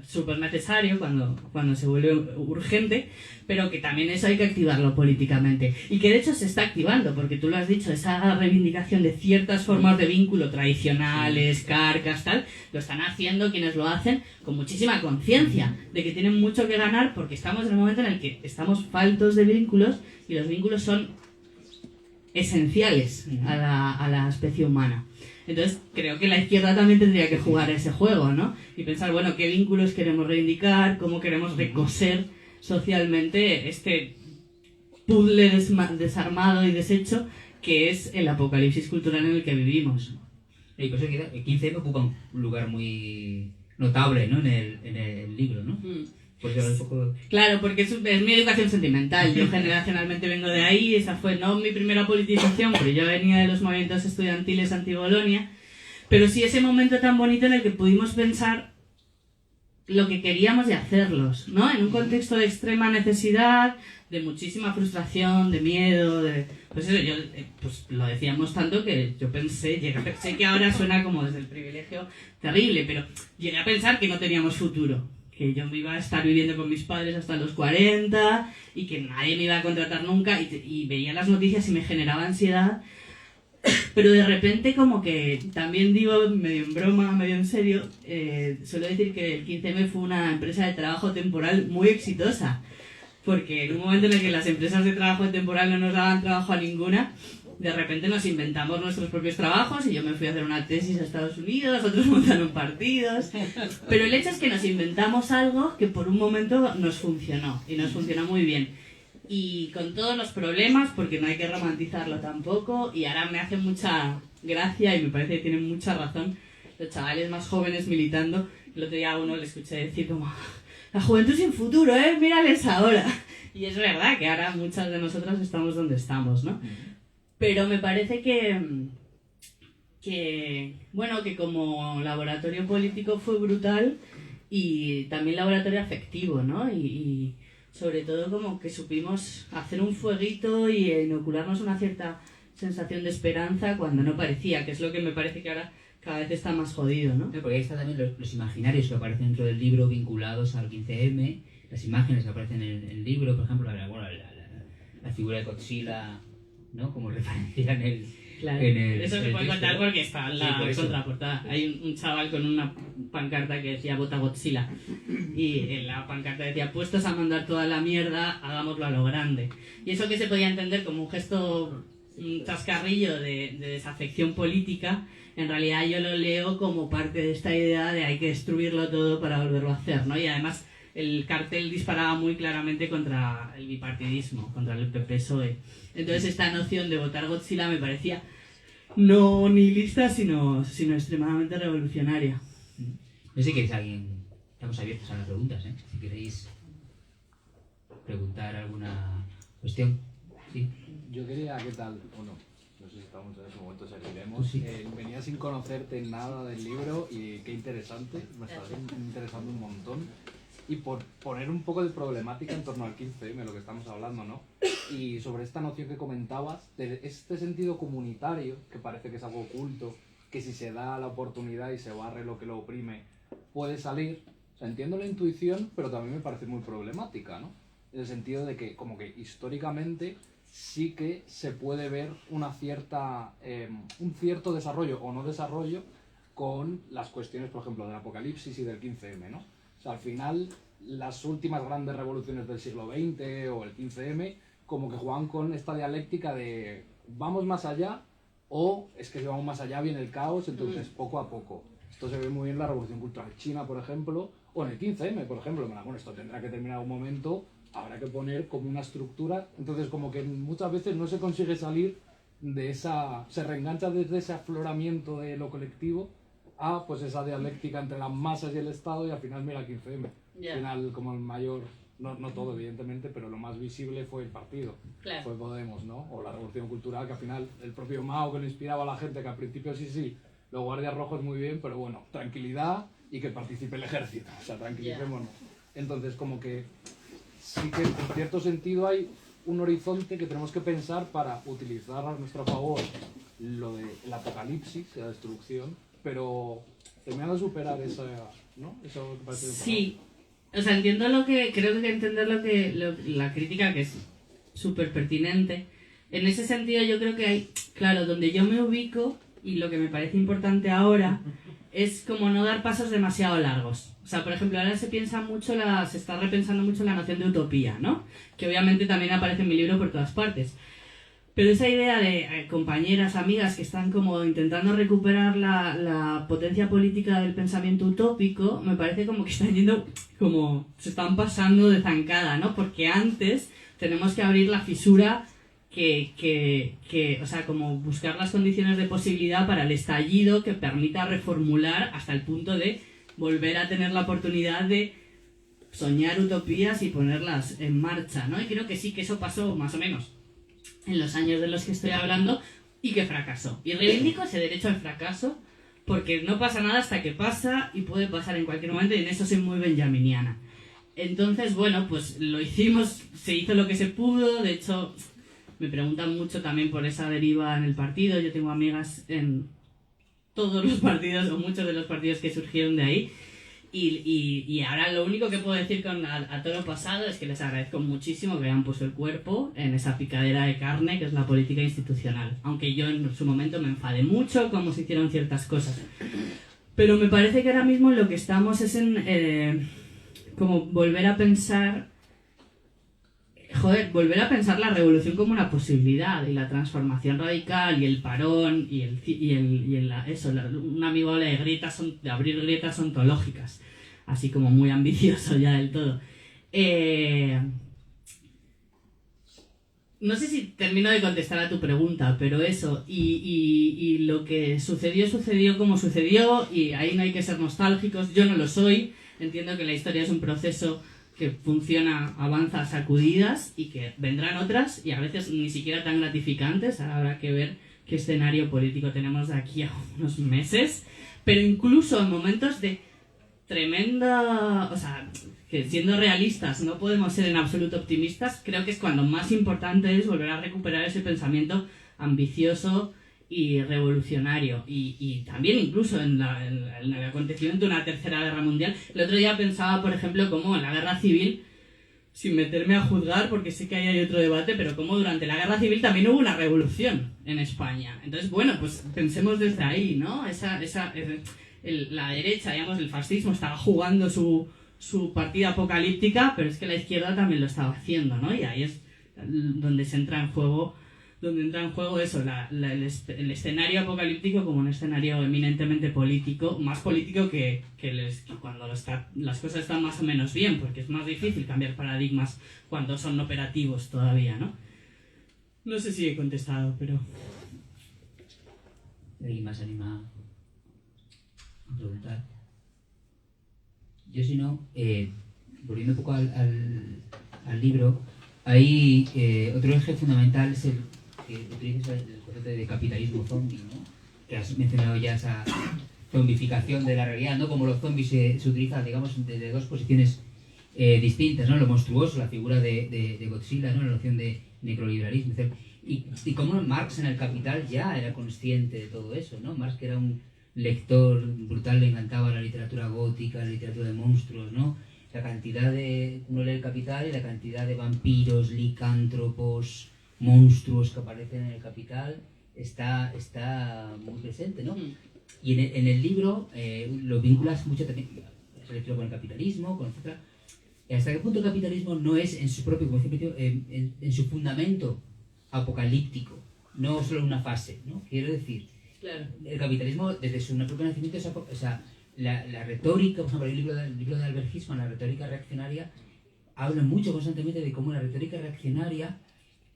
súper necesario, cuando se vuelve urgente, pero que también eso hay que activarlo políticamente. Y que de hecho se está activando, porque tú lo has dicho, esa reivindicación de ciertas formas de vínculo tradicionales, carcas, tal, lo están haciendo quienes lo hacen con muchísima conciencia de que tienen mucho que ganar, porque estamos en un momento en el que estamos faltos de vínculos y los vínculos son esenciales a la especie humana. Entonces creo que la izquierda también tendría que jugar ese juego, ¿no? Y pensar, bueno, qué vínculos queremos reivindicar, cómo queremos recoser socialmente este puzzle desarmado y deshecho que es el apocalipsis cultural en el que vivimos. Y por eso el 15M ocupa un lugar muy notable, ¿no? en el libro, ¿no? Pues un poco... Claro, porque es mi educación sentimental. Yo generacionalmente vengo de ahí, esa fue no mi primera politización, pero yo venía de los movimientos estudiantiles anti-Bolonia, pero sí ese momento tan bonito en el que pudimos pensar lo que queríamos y hacerlos, ¿no? En un contexto de extrema necesidad, de muchísima frustración, de miedo, pues eso, yo pues lo decíamos tanto que yo pensé que ahora suena como desde el privilegio terrible, pero llegué a pensar que no teníamos futuro, que yo me iba a estar viviendo con mis padres hasta los 40 y que nadie me iba a contratar nunca y veía las noticias y me generaba ansiedad, pero de repente como que también digo, medio en broma, medio en serio, suelo decir que el 15M fue una empresa de trabajo temporal muy exitosa, porque en un momento en el que las empresas de trabajo temporal no nos daban trabajo a ninguna, de repente nos inventamos nuestros propios trabajos y yo me fui a hacer una tesis a Estados Unidos, otros montaron partidos, pero el hecho es que nos inventamos algo que por un momento nos funcionó y nos funcionó muy bien y con todos los problemas, porque no hay que romantizarlo tampoco, y ahora me hace mucha gracia y me parece que tienen mucha razón los chavales más jóvenes militando. El otro día a uno le escuché decir como la juventud sin futuro, mírales ahora, y es verdad que ahora muchas de nosotras estamos donde estamos, ¿no? Pero me parece que como laboratorio político fue brutal y también laboratorio afectivo, ¿no? Y sobre todo como que supimos hacer un fueguito y inocularnos una cierta sensación de esperanza cuando no parecía, que es lo que me parece que ahora cada vez está más jodido, ¿no? Porque ahí están también los imaginarios que aparecen dentro del libro vinculados al 15M, las imágenes que aparecen en el libro, por ejemplo, la figura de Godzilla, ¿no? Como referencia en el... Claro, eso se puede contar porque está en la contraportada. Hay un chaval con una pancarta que decía "Vota Godzilla" y en la pancarta decía "Puestos a mandar toda la mierda, hagámoslo a lo grande". Y eso que se podía entender como un gesto, un chascarrillo de desafección política, en realidad yo lo leo como parte de esta idea de hay que destruirlo todo para volverlo a hacer, ¿no? Y además el cartel disparaba muy claramente contra el bipartidismo, contra el PP-PSOE. Entonces esta noción de votar Godzilla me parecía no nihilista, sino extremadamente revolucionaria. No sé si queréis alguien... Estamos abiertos a las preguntas, ¿eh? Si queréis... preguntar alguna cuestión. Sí. Yo quería, ¿qué tal? Bueno, no sé si estamos en ese momento, seguiremos. Pues sí. Venía sin conocerte nada del libro y qué interesante, me está interesando un montón. Y por poner un poco de problemática en torno al 15M, lo que estamos hablando, ¿no? Y sobre esta noción que comentabas, de este sentido comunitario, que parece que es algo oculto, que si se da la oportunidad y se barre lo que lo oprime, puede salir. O sea, entiendo la intuición, pero también me parece muy problemática, ¿no? En el sentido de que, como que históricamente, sí que se puede ver una cierta, un cierto desarrollo o no desarrollo con las cuestiones, por ejemplo, del Apocalipsis y del 15M, ¿no? O sea, al final, las últimas grandes revoluciones del siglo XX o el 15M, como que juegan con esta dialéctica de vamos más allá o es que si vamos más allá viene el caos, entonces poco a poco. Esto se ve muy bien en la Revolución Cultural China, por ejemplo, o en el 15M, por ejemplo. Bueno, esto tendrá que terminar un momento, habrá que poner como una estructura, entonces como que muchas veces no se consigue salir de esa, se reengancha desde ese afloramiento de lo colectivo a pues esa dialéctica entre las masas y el Estado y al final mira el 15M. Al final como el mayor, no todo evidentemente, pero lo más visible fue el partido, fue Podemos, ¿no? O la Revolución Cultural, que al final el propio Mao que le inspiraba a la gente, que al principio sí, los guardias rojos muy bien, pero bueno, tranquilidad y que participe el ejército, o sea, tranquilicémonos. Entonces como que sí que en cierto sentido hay un horizonte que tenemos que pensar para utilizar a nuestro favor lo del apocalipsis, la destrucción, pero terminando de superar esa, ¿no? Eso que parece sí, o sea, entiendo lo que, creo que entender la crítica, que es súper pertinente. En ese sentido yo creo que hay, claro, donde yo me ubico y lo que me parece importante ahora es como no dar pasos demasiado largos. O sea, por ejemplo, ahora se piensa mucho, se está repensando mucho la noción de utopía, ¿no? Que obviamente también aparece en mi libro por todas partes. Pero esa idea de compañeras, amigas que están como intentando recuperar la potencia política del pensamiento utópico, me parece como que están yendo, como se están pasando de zancada, ¿no? Porque antes tenemos que abrir la fisura o sea, como buscar las condiciones de posibilidad para el estallido que permita reformular hasta el punto de volver a tener la oportunidad de soñar utopías y ponerlas en marcha, ¿no? Y creo que sí, que eso pasó más o menos en los años de los que estoy hablando y que fracasó. Y reivindico ese derecho al fracaso porque no pasa nada hasta que pasa y puede pasar en cualquier momento y en eso soy muy benjaminiana. Entonces, bueno, pues lo hicimos, se hizo lo que se pudo, de hecho me preguntan mucho también por esa deriva en el partido, yo tengo amigas en todos los partidos o muchos de los partidos que surgieron de ahí. Y ahora lo único que puedo decir a todo lo pasado es que les agradezco muchísimo que hayan puesto el cuerpo en esa picadera de carne que es la política institucional. Aunque yo en su momento me enfadé mucho cómo se hicieron ciertas cosas. Pero me parece que ahora mismo lo que estamos es en como volver a pensar la revolución como una posibilidad y la transformación radical y el parón un amigo habla de abrir grietas ontológicas, así como muy ambicioso ya del todo. No sé si termino de contestar a tu pregunta, pero eso, y lo que sucedió como sucedió, y ahí no hay que ser nostálgicos, yo no lo soy, entiendo que la historia es un proceso que funciona, avanza a sacudidas y que vendrán otras y a veces ni siquiera tan gratificantes. Ahora habrá que ver qué escenario político tenemos de aquí a unos meses, pero incluso en momentos de tremenda, o sea, que siendo realistas no podemos ser en absoluto optimistas, creo que es cuando más importante es volver a recuperar ese pensamiento ambicioso y revolucionario, y también incluso en el acontecimiento de una tercera guerra mundial. El otro día pensaba, por ejemplo, cómo en la guerra civil, sin meterme a juzgar porque sé que ahí hay otro debate, pero cómo durante la guerra civil también hubo una revolución en España. Entonces, bueno, pues pensemos desde ahí, ¿no? La derecha, digamos, el fascismo estaba jugando su partida apocalíptica, pero es que la izquierda también lo estaba haciendo, ¿no? Y ahí es donde entra en juego eso, el escenario apocalíptico como un escenario eminentemente político, más político que cuando las cosas están más o menos bien, porque es más difícil cambiar paradigmas cuando son operativos todavía, ¿no? No sé si he contestado, pero... ¿Alguien más anima a preguntar? Yo si no, volviendo un poco al libro, hay otro eje fundamental es el que utilizas el concepto de capitalismo zombie, ¿no? Que has mencionado ya esa zombificación de la realidad, ¿no? Como los zombies se utilizan, digamos, desde dos posiciones distintas, ¿no? Lo monstruoso, la figura de Godzilla, ¿no? La noción de necroliberalismo, etc. Y cómo Marx en El Capital ya era consciente de todo eso, ¿no? Marx, que era un lector brutal, le encantaba la literatura gótica, la literatura de monstruos, ¿no? La cantidad de... Uno lee El Capital y la cantidad de vampiros, licántropos, monstruos que aparecen en El Capital está muy presente, ¿no? Y en el libro lo vinculas mucho también, esa lectura con el capitalismo, con etcétera. ¿Hasta qué punto el capitalismo no es en su propio, como siempre, en su fundamento apocalíptico, no solo una fase, ¿no? Quiero decir, Claro. el capitalismo desde su propio nacimiento, la retórica, por ejemplo, el libro de Albert Hirschman, la retórica reaccionaria, habla mucho constantemente de cómo la retórica reaccionaria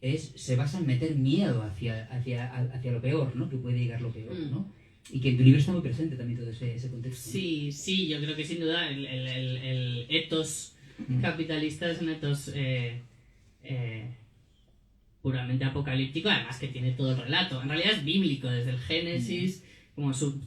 se basa en meter miedo hacia lo peor, ¿no? Que puede llegar lo peor, ¿no? Y que en tu libro está muy presente también todo ese contexto. Sí, sí, yo creo que sin duda el ethos capitalista es un ethos puramente apocalíptico, además que tiene todo el relato. En realidad es bíblico, desde el Génesis,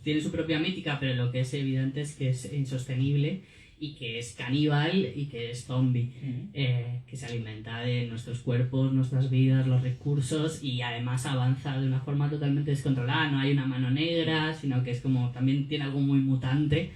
tiene su propia mítica, pero lo que es evidente es que es insostenible y que es caníbal y que es zombie, que se alimenta de nuestros cuerpos, nuestras vidas, los recursos, y además avanza de una forma totalmente descontrolada. No hay una mano negra, sino que es como, también tiene algo muy mutante.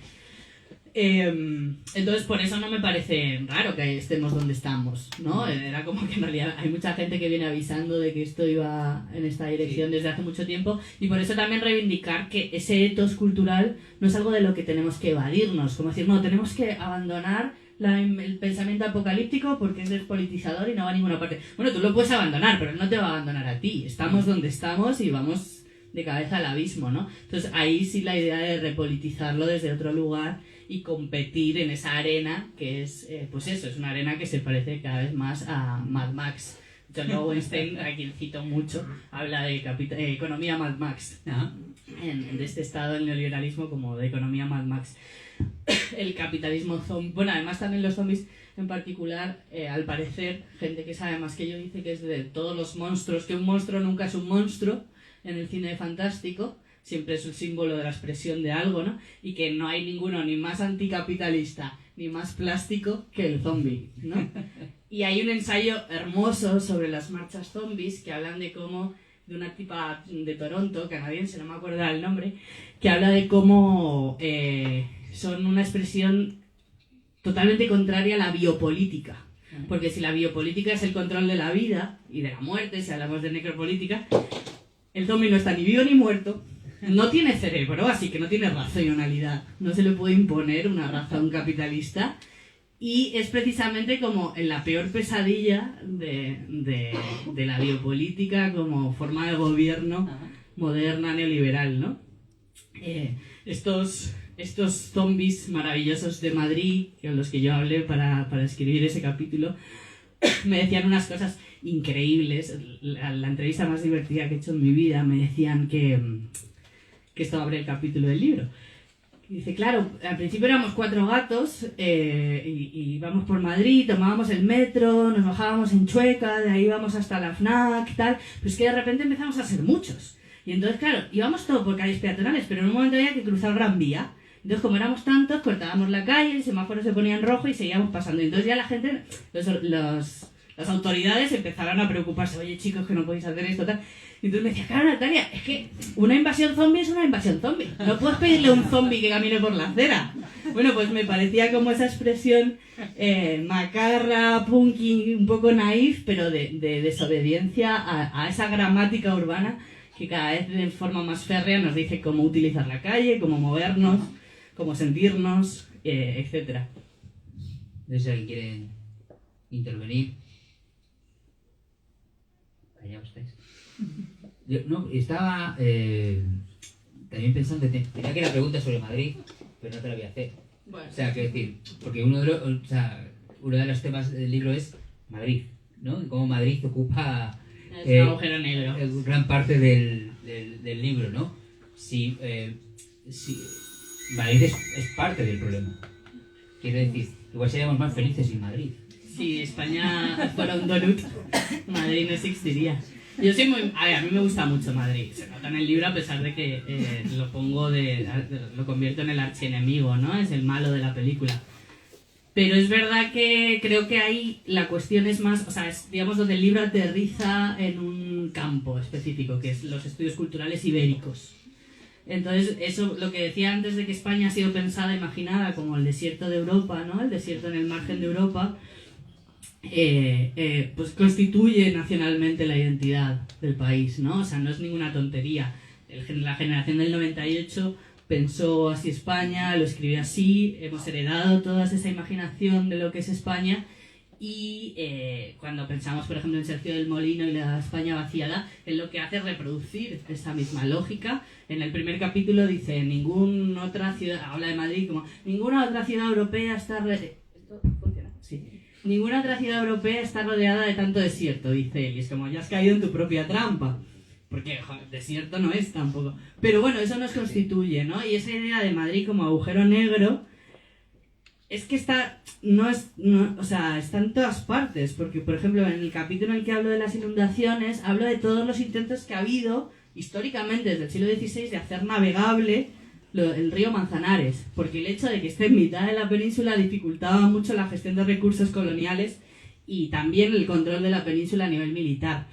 Entonces por eso no me parece raro que estemos donde estamos, ¿no? Era como que en realidad hay mucha gente que viene avisando de que esto iba en esta dirección desde hace mucho tiempo, y por eso también reivindicar que ese ethos cultural no es algo de lo que tenemos que evadirnos, como decir, no, tenemos que abandonar el pensamiento apocalíptico porque es despolitizador y no va a ninguna parte. Bueno, tú lo puedes abandonar, pero no te va a abandonar a ti. Estamos donde estamos y vamos de cabeza al abismo, ¿no? Entonces ahí sí la idea de repolitizarlo desde otro lugar y competir en esa arena que es, pues eso, es una arena que se parece cada vez más a Mad Max. John Lowenstein, a quien cito mucho, habla de economía Mad Max, de este estado del neoliberalismo como de economía Mad Max. El capitalismo zombie, bueno, además también los zombies en particular, al parecer, gente que sabe más que yo dice que es de todos los monstruos, que un monstruo nunca es un monstruo en el cine fantástico, siempre es un símbolo de la expresión de algo, ¿no? Y que no hay ninguno ni más anticapitalista ni más plástico que el zombie, ¿no? Y hay un ensayo hermoso sobre las marchas zombies que hablan de cómo, de una tipa de Toronto, canadiense, no me acuerdo el nombre, que habla de cómo son una expresión totalmente contraria a la biopolítica. Porque si la biopolítica es el control de la vida y de la muerte, si hablamos de necropolítica, el zombie no está ni vivo ni muerto, no tiene cerebro, así que no tiene racionalidad. No se le puede imponer una razón capitalista. Y es precisamente como en la peor pesadilla de la biopolítica como forma de gobierno moderna neoliberal, ¿no? Estos zombies maravillosos de Madrid, con los que yo hablé para escribir ese capítulo, me decían unas cosas increíbles. La entrevista más divertida que he hecho en mi vida, me decían que esto abre el capítulo del libro. Dice, claro, al principio éramos 4 gatos y íbamos por Madrid, tomábamos el metro, nos bajábamos en Chueca, de ahí íbamos hasta la FNAC, tal, pero es que de repente empezamos a ser muchos. Y entonces, claro, íbamos todo por calles peatonales, pero en un momento había que cruzar Gran Vía. Entonces, como éramos tantos, cortábamos la calle, el semáforo se ponía en rojo y seguíamos pasando. Y entonces ya la gente, las autoridades empezaron a preocuparse, oye chicos, que no podéis hacer esto, tal. Y entonces me decía, claro Natalia, es que una invasión zombie es una invasión zombie. No puedes pedirle a un zombie que camine por la acera. Bueno, pues me parecía como esa expresión macarra, punky, un poco naif, pero de desobediencia a esa gramática urbana que cada vez de forma más férrea nos dice cómo utilizar la calle, cómo movernos, cómo sentirnos, etc. No sé si alguien quiere intervenir. Allá estáis. Yo no, estaba también pensando, tenía que la pregunta sobre Madrid, pero no te la voy a hacer. Bueno. O sea, quiero decir, porque uno de los temas del libro es Madrid, ¿no? Y cómo Madrid ocupa Es un agujero negro. Gran parte del libro, ¿no? Si Madrid es parte del problema. Quiero decir, igual seríamos más felices sin Madrid. Si España fuera un donut, Madrid no existiría. Yo soy muy... A ver, a mí me gusta mucho Madrid. Se nota en el libro a pesar de que lo convierto en el archienemigo, ¿no? Es el malo de la película. Pero es verdad que creo que ahí la cuestión es más... O sea, es, digamos, donde el libro aterriza en un campo específico, que es los estudios culturales ibéricos. Entonces, eso, lo que decía antes de que España ha sido pensada, imaginada como el desierto de Europa, ¿no? El desierto en el margen de Europa, pues constituye nacionalmente la identidad del país, ¿no? O sea, no es ninguna tontería. La generación del 98 pensó así España, lo escribió así, hemos heredado toda esa imaginación de lo que es España. Y cuando pensamos, por ejemplo, en Sergio del Molino y la España vaciada, él lo que hace es reproducir esa misma lógica. En el primer capítulo dice, ninguna otra ciudad, habla de Madrid como, ninguna otra ciudad europea está... ¿Esto funciona? Sí. Ninguna otra ciudad europea está rodeada de tanto desierto, dice él. Y es como, ya has caído en tu propia trampa. Porque, joder, desierto no es tampoco. Pero bueno, eso nos constituye, ¿no? Y esa idea de Madrid como agujero negro... Es que está en todas partes, porque por ejemplo en el capítulo en el que hablo de las inundaciones, hablo de todos los intentos que ha habido históricamente desde el siglo XVI de hacer navegable el río Manzanares, porque el hecho de que esté en mitad de la península dificultaba mucho la gestión de recursos coloniales y también el control de la península a nivel militar.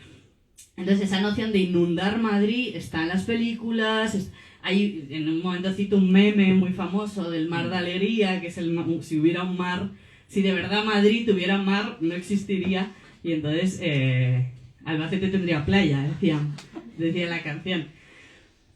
Entonces esa noción de inundar Madrid está en las películas. Hay, en un momento cito un meme muy famoso del mar de alegría, que es si hubiera un mar, si de verdad Madrid tuviera mar, no existiría, y entonces Albacete tendría playa, decía la canción.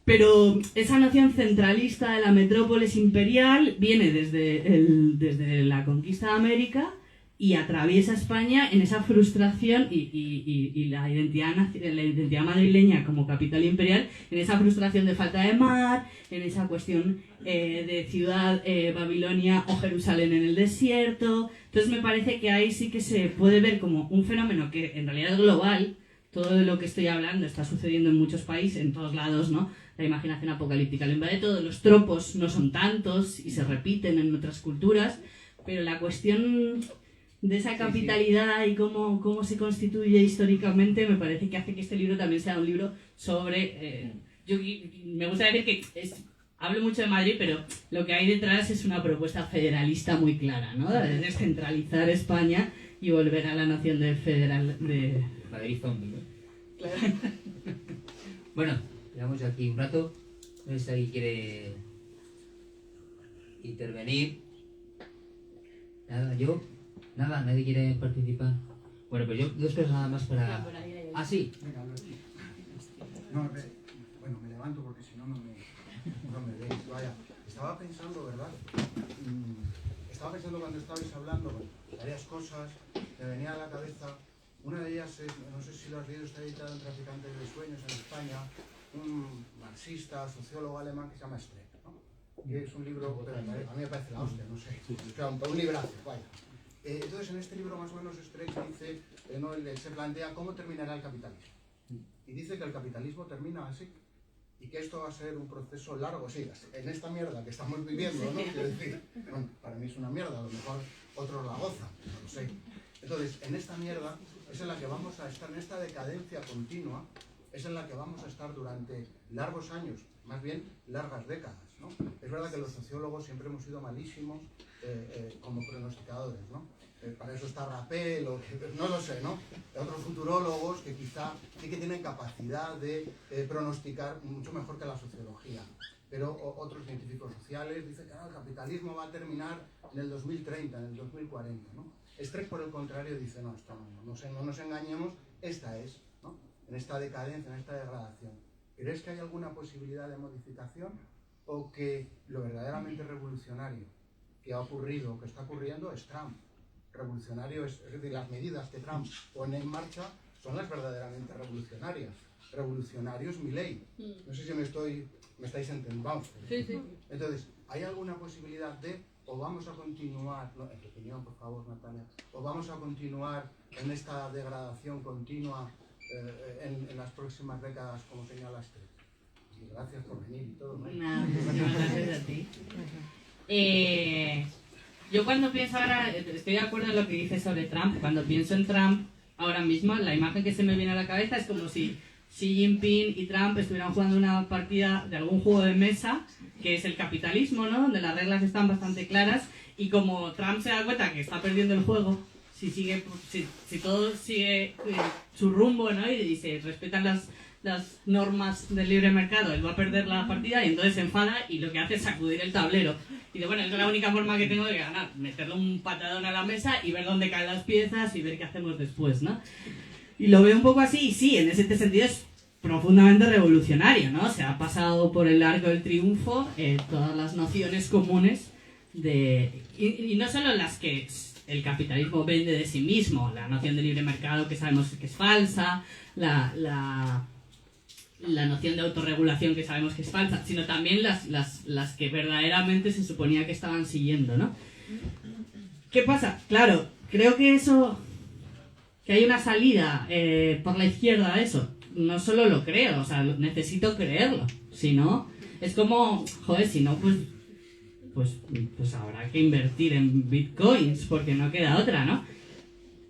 Pero esa noción centralista de la metrópolis imperial viene desde la conquista de América y atraviesa España en esa frustración y la identidad madrileña como capital imperial, en esa frustración de falta de mar, en esa cuestión de ciudad Babilonia o Jerusalén en el desierto. Entonces me parece que ahí sí que se puede ver como un fenómeno que en realidad es global. Todo de lo que estoy hablando está sucediendo en muchos países, en todos lados, ¿no? La imaginación apocalíptica lo invade todo, los tropos no son tantos y se repiten en otras culturas, pero la cuestión de esa capitalidad y cómo se constituye históricamente me parece que hace que este libro también sea un libro sobre... me gusta decir que hablo mucho de Madrid, pero lo que hay detrás es una propuesta federalista muy clara, ¿no? De descentralizar España y volver a la noción de federal... Madrid zombie, ¿no? Claro. Bueno, quedamos aquí un rato. No sé si alguien quiere intervenir. Nada, nadie quiere participar. Bueno, pues yo dos cosas nada más para... Ah, sí. Venga, no, bueno, me levanto porque si no, no me veis. Vaya, estaba pensando, ¿verdad? Estaba pensando cuando estabais hablando, varias cosas me venía a la cabeza. Una de ellas es, no sé si lo has leído, está editado en Traficantes de Sueños en España, un marxista, sociólogo alemán que se llama Streck, ¿no? Que es un libro, pero a mí me parece la hostia, no sé, o sea, un librazo, vaya. Entonces en este libro más o menos Streck dice, ¿no? Él se plantea cómo terminará el capitalismo. Y dice que el capitalismo termina así, y que esto va a ser un proceso largo, sí, en esta mierda que estamos viviendo, ¿no? Quiero decir, bueno, para mí es una mierda, a lo mejor otros la gozan, no lo sé. Entonces, en esta mierda es en la que vamos a estar, en esta decadencia continua, es en la que vamos a estar durante largos años, más bien largas décadas, ¿no? Es verdad que los sociólogos siempre hemos sido malísimos como pronosticadores, ¿no? Para eso está Rappel, o no lo sé, ¿no? Otros futurólogos que quizá sí que tienen capacidad de pronosticar mucho mejor que la sociología. Pero otros científicos sociales dicen que el capitalismo va a terminar en el 2030, en el 2040, ¿no? Streck, por el contrario, dice, no, esto no nos engañemos, esta es, ¿no? En esta decadencia, en esta degradación. ¿Crees que hay alguna posibilidad de modificación? ¿O que lo verdaderamente revolucionario que ha ocurrido, que está ocurriendo, es Trump? Revolucionario es decir, las medidas que Trump pone en marcha son las verdaderamente revolucionarias. Revolucionario es Milei. No sé si me estáis entendiendo. Vamos. Sí. Entonces, ¿hay alguna posibilidad de, o vamos a continuar, no, en tu opinión, por favor, Natalia, o vamos a continuar en esta degradación continua en las próximas décadas, como señalaste? Y gracias por venir y todo, ¿no? Nada, gracias a ti. Yo cuando pienso ahora, estoy de acuerdo en lo que dices sobre Trump. Cuando pienso en Trump, ahora mismo, la imagen que se me viene a la cabeza es como si Xi Jinping y Trump estuvieran jugando una partida de algún juego de mesa, que es el capitalismo, ¿no? Donde las reglas están bastante claras, y como Trump se da cuenta que está perdiendo el juego, si todo sigue su rumbo, ¿no? Y se respetan las normas del libre mercado, él va a perder la partida y entonces se enfada y lo que hace es sacudir el tablero. Y dice, bueno, es la única forma que tengo de ganar, meterle un patadón a la mesa y ver dónde caen las piezas y ver qué hacemos después, ¿no? Y lo veo un poco así, y sí, en ese sentido es profundamente revolucionario, ¿no? Se ha pasado por el arco del triunfo todas las nociones comunes y no solo las que el capitalismo vende de sí mismo, la noción de libre mercado que sabemos que es falsa, la noción de autorregulación que sabemos que es falsa, sino también las que verdaderamente se suponía que estaban siguiendo, ¿no? ¿Qué pasa? Claro, creo que que hay una salida por la izquierda a eso. No solo lo creo, o sea, necesito creerlo. Si no, es como, joder, si no, pues habrá que invertir en bitcoins, porque no queda otra, ¿no?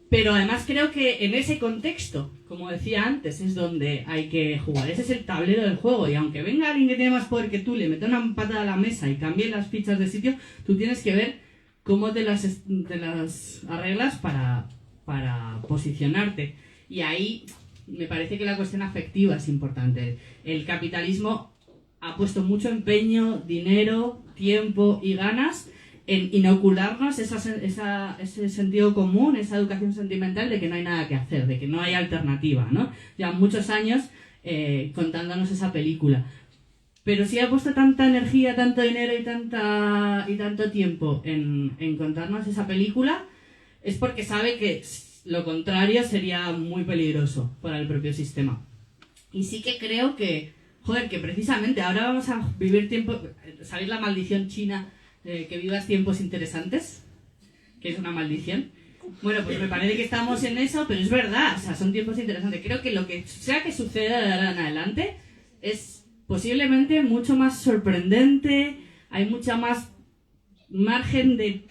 Pero además creo que en ese contexto, como decía antes, es donde hay que jugar. Ese es el tablero del juego. Y aunque venga alguien que tiene más poder que tú, le meta una patada a la mesa y cambie las fichas de sitio, tú tienes que ver cómo te las arreglas para posicionarte. Y ahí me parece que la cuestión afectiva es importante. El capitalismo ha puesto mucho empeño, dinero, tiempo y ganas en inocularnos ese sentido común, esa educación sentimental de que no hay nada que hacer, de que no hay alternativa, ¿no? Ya muchos años contándonos esa película. Pero si ha puesto tanta energía, tanto dinero y tanto tiempo en contarnos esa película, es porque sabe que lo contrario sería muy peligroso para el propio sistema. Y sí que creo que, joder, que precisamente ahora vamos a vivir tiempo, ¿sabéis la maldición china? Que vivas tiempos interesantes, que es una maldición. Bueno, pues me parece que estamos en eso, pero es verdad, o sea, son tiempos interesantes. Creo que lo que sea que suceda de ahora en adelante es posiblemente mucho más sorprendente, hay mucha más margen de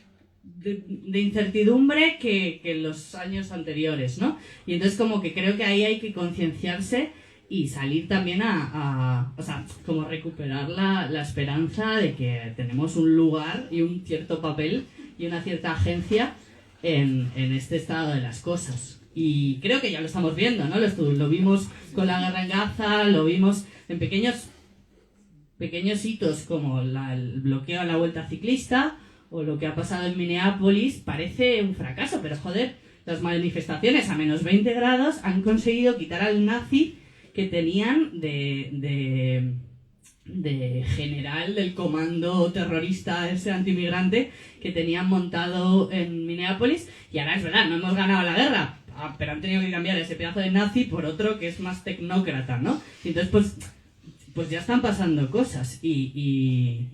incertidumbre que en los años anteriores, ¿no? Y entonces como que creo que ahí hay que concienciarse y salir también o sea, como recuperar la esperanza de que tenemos un lugar y un cierto papel y una cierta agencia en este estado de las cosas. Y creo que ya lo estamos viendo, ¿no? Lo vimos con la guerra en Gaza, lo vimos en pequeños hitos como el bloqueo a la vuelta ciclista o lo que ha pasado en Minneapolis. Parece un fracaso, pero joder, las manifestaciones a menos 20 grados han conseguido quitar al nazi que tenían de general del comando terrorista ese antimigrante que tenían montado en Minneapolis. Y ahora es verdad, no hemos ganado la guerra, pero han tenido que cambiar ese pedazo de nazi por otro que es más tecnócrata, ¿no? Y entonces pues ya están pasando cosas y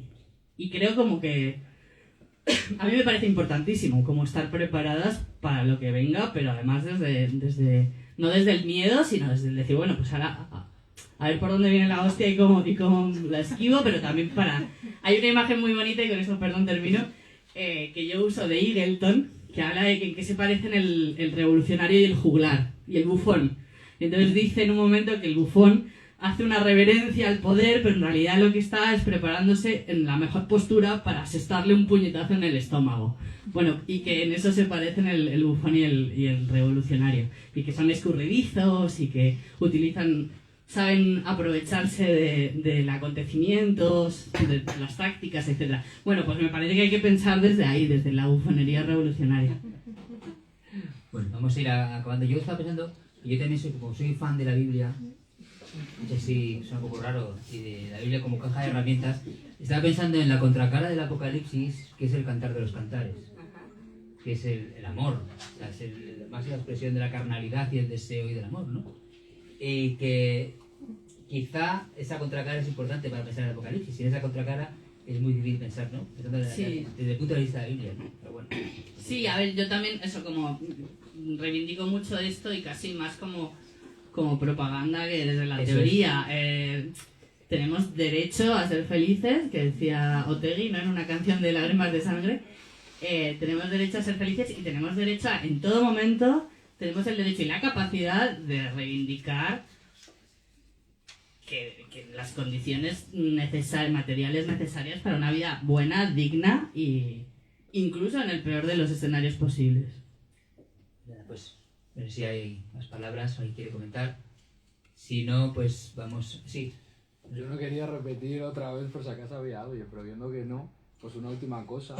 creo como que a mí me parece importantísimo como estar preparadas para lo que venga, pero además no desde el miedo, sino desde el decir, bueno, pues ahora a ver por dónde viene la hostia y cómo la esquivo, pero también Hay una imagen muy bonita, y con eso, perdón, termino, que yo uso de Eagleton, que habla de que en qué se parecen el revolucionario y el juglar, y el bufón. Y entonces dice en un momento que el bufón hace una reverencia al poder, pero en realidad lo que está es preparándose en la mejor postura para asestarle un puñetazo en el estómago. Bueno, y que en eso se parecen el bufón y el revolucionario. Y que son escurridizos y que saben aprovecharse de acontecimientos, de las tácticas, etc. Bueno, pues me parece que hay que pensar desde ahí, desde la bufonería revolucionaria. Bueno, vamos a ir acabando. Yo estaba pensando, yo también soy fan de la Biblia. No sé si suena un poco raro, y de la Biblia como caja de herramientas. Estaba pensando en la contracara del Apocalipsis, que es el cantar de los cantares, que es el amor, o sea, es la máxima expresión de la carnalidad y el deseo y del amor, ¿no? Y que quizá esa contracara es importante para pensar en el Apocalipsis. Sin esa contracara es muy difícil pensar, ¿no? Sí. Desde el punto de vista de la Biblia, ¿no? Pero bueno. Sí, a ver, yo también, eso, como reivindico mucho esto y casi más como propaganda que desde la teoría. Tenemos derecho a ser felices, que decía Otegi, ¿no? En una canción de Lágrimas de Sangre. tenemos derecho a ser felices y tenemos derecho a, en todo momento, tenemos el derecho y la capacidad de reivindicar que las condiciones materiales necesarias para una vida buena, digna y incluso en el peor de los escenarios posibles. Pues a ver si hay más palabras o alguien quiere comentar. Si no, pues vamos... Sí. Yo no quería repetir otra vez por si acaso había audio, pero viendo que no, pues una última cosa.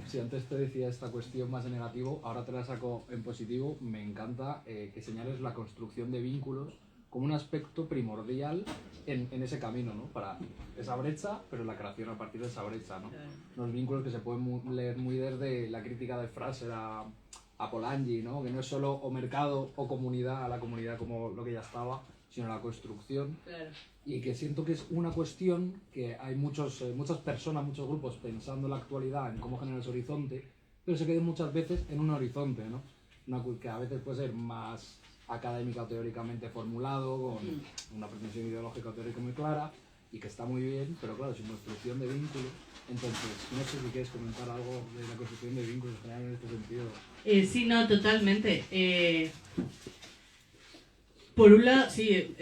Si antes te decía esta cuestión más en negativo, ahora te la saco en positivo. Me encanta que señales la construcción de vínculos como un aspecto primordial en ese camino, ¿no? Para esa brecha, pero la creación a partir de esa brecha, ¿no? Los vínculos que se pueden leer muy desde la crítica de Fraser a Polanyi, ¿no? Que no es solo o mercado o comunidad, a la comunidad como lo que ya estaba, sino la construcción. Claro. Y que siento que es una cuestión que hay muchas personas, muchos grupos pensando en la actualidad, en cómo generar ese horizonte, pero se quedan muchas veces en un horizonte, ¿no? Que a veces puede ser más académica o teóricamente formulado, con una pretensión ideológica o teórica muy clara, y que está muy bien, pero claro, sin construcción de vínculos. Entonces, no sé si quieres comentar algo de la construcción de vínculos en general en este sentido. Sí, no, totalmente. Por un lado, sí,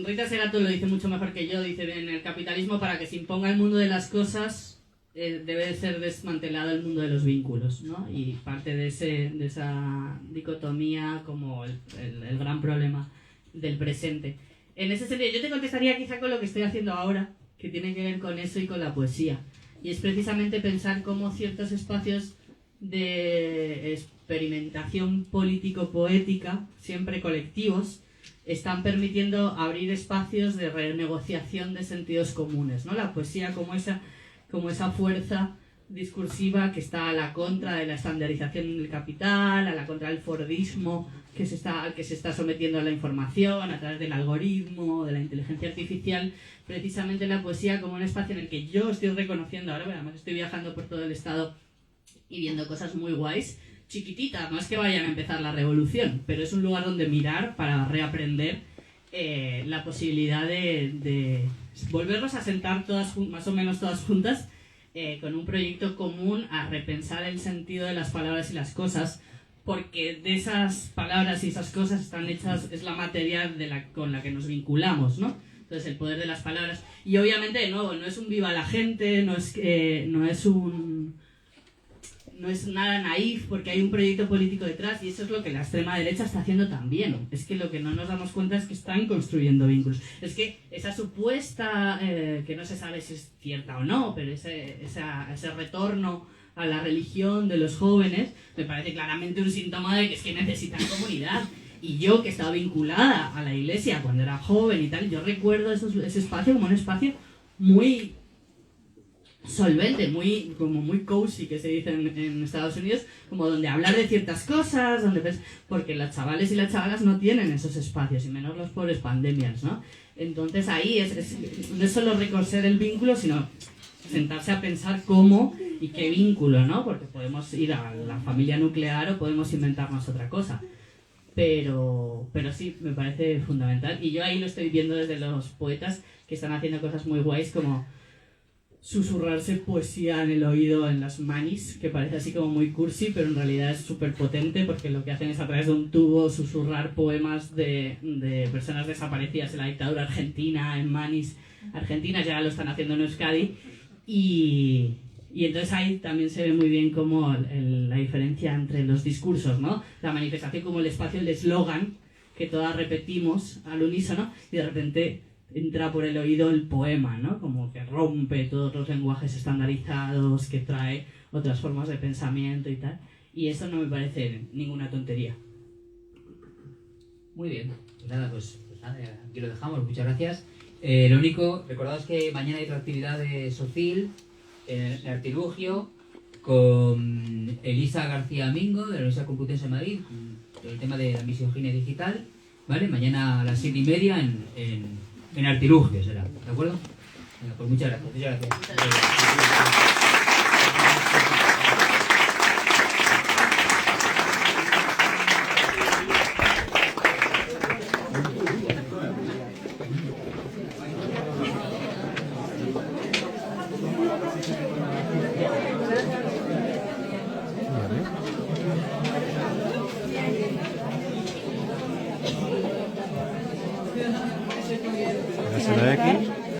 Rita Segato lo dice mucho mejor que yo, dice, en el capitalismo para que se imponga el mundo de las cosas debe de ser desmantelado el mundo de los vínculos, ¿no? Y parte de esa dicotomía como el gran problema del presente. En ese sentido, yo te contestaría quizá con lo que estoy haciendo ahora, que tiene que ver con eso y con la poesía. Y es precisamente pensar cómo ciertos espacios de experimentación político-poética, siempre colectivos, están permitiendo abrir espacios de renegociación de sentidos comunes, ¿no? La poesía como esa fuerza discursiva que está a la contra de la estandarización del capital, a la contra del fordismo que se está sometiendo a la información a través del algoritmo, de la inteligencia artificial. Precisamente la poesía como un espacio en el que yo estoy reconociendo ahora, además estoy viajando por todo el estado y viendo cosas muy guays, chiquititas, no es que vayan a empezar la revolución, pero es un lugar donde mirar para reaprender la posibilidad de volvernos a sentar todas, más o menos todas juntas, con un proyecto común a repensar el sentido de las palabras y las cosas, porque de esas palabras y esas cosas están hechas, es la materia con la que nos vinculamos, ¿no? Entonces el poder de las palabras. Y obviamente, de nuevo, no es un viva la gente, no es nada naif, porque hay un proyecto político detrás, y eso es lo que la extrema derecha está haciendo también. Es que lo que no nos damos cuenta es que están construyendo vínculos. Es que esa supuesta, que no se sabe si es cierta o no, pero ese retorno a la religión de los jóvenes me parece claramente un síntoma de que es que necesitan comunidad. Y yo, que estaba vinculada a la iglesia cuando era joven y tal, yo recuerdo ese espacio como un espacio muy solvente, muy cozy, que se dice en Estados Unidos, como donde hablar de ciertas cosas, porque los chavales y las chavalas no tienen esos espacios, y menos los pobres pandemias, ¿no? Entonces ahí no es solo reconocer el vínculo, sino sentarse a pensar cómo y qué vínculo, ¿no? Porque podemos ir a la familia nuclear o podemos inventarnos otra cosa. Pero sí, me parece fundamental. Y yo ahí lo estoy viendo desde los poetas que están haciendo cosas muy guays, como susurrarse poesía en el oído en las manis, que parece así como muy cursi, pero en realidad es súper potente, porque lo que hacen es a través de un tubo susurrar poemas de personas desaparecidas en la dictadura argentina, en manis argentinas, ya lo están haciendo en Euskadi, y entonces ahí también se ve muy bien como la diferencia entre los discursos, ¿no? La manifestación como el espacio, el eslogan, que todas repetimos al unísono, y de repente entra por el oído el poema, ¿no? Como que rompe todos los lenguajes estandarizados, que trae otras formas de pensamiento y tal. Y eso no me parece ninguna tontería. Muy bien. Pues nada, aquí lo dejamos. Muchas gracias. Lo único, recordaos que mañana hay otra actividad de Socil en Artilugio con Elisa García Mingo de la Universidad Complutense de Madrid, con el tema de la misoginia digital, ¿vale? Mañana a las 7:30 en Artilugio será, ¿de acuerdo? Venga, pues muchas gracias. Muchas gracias. Sí, sí.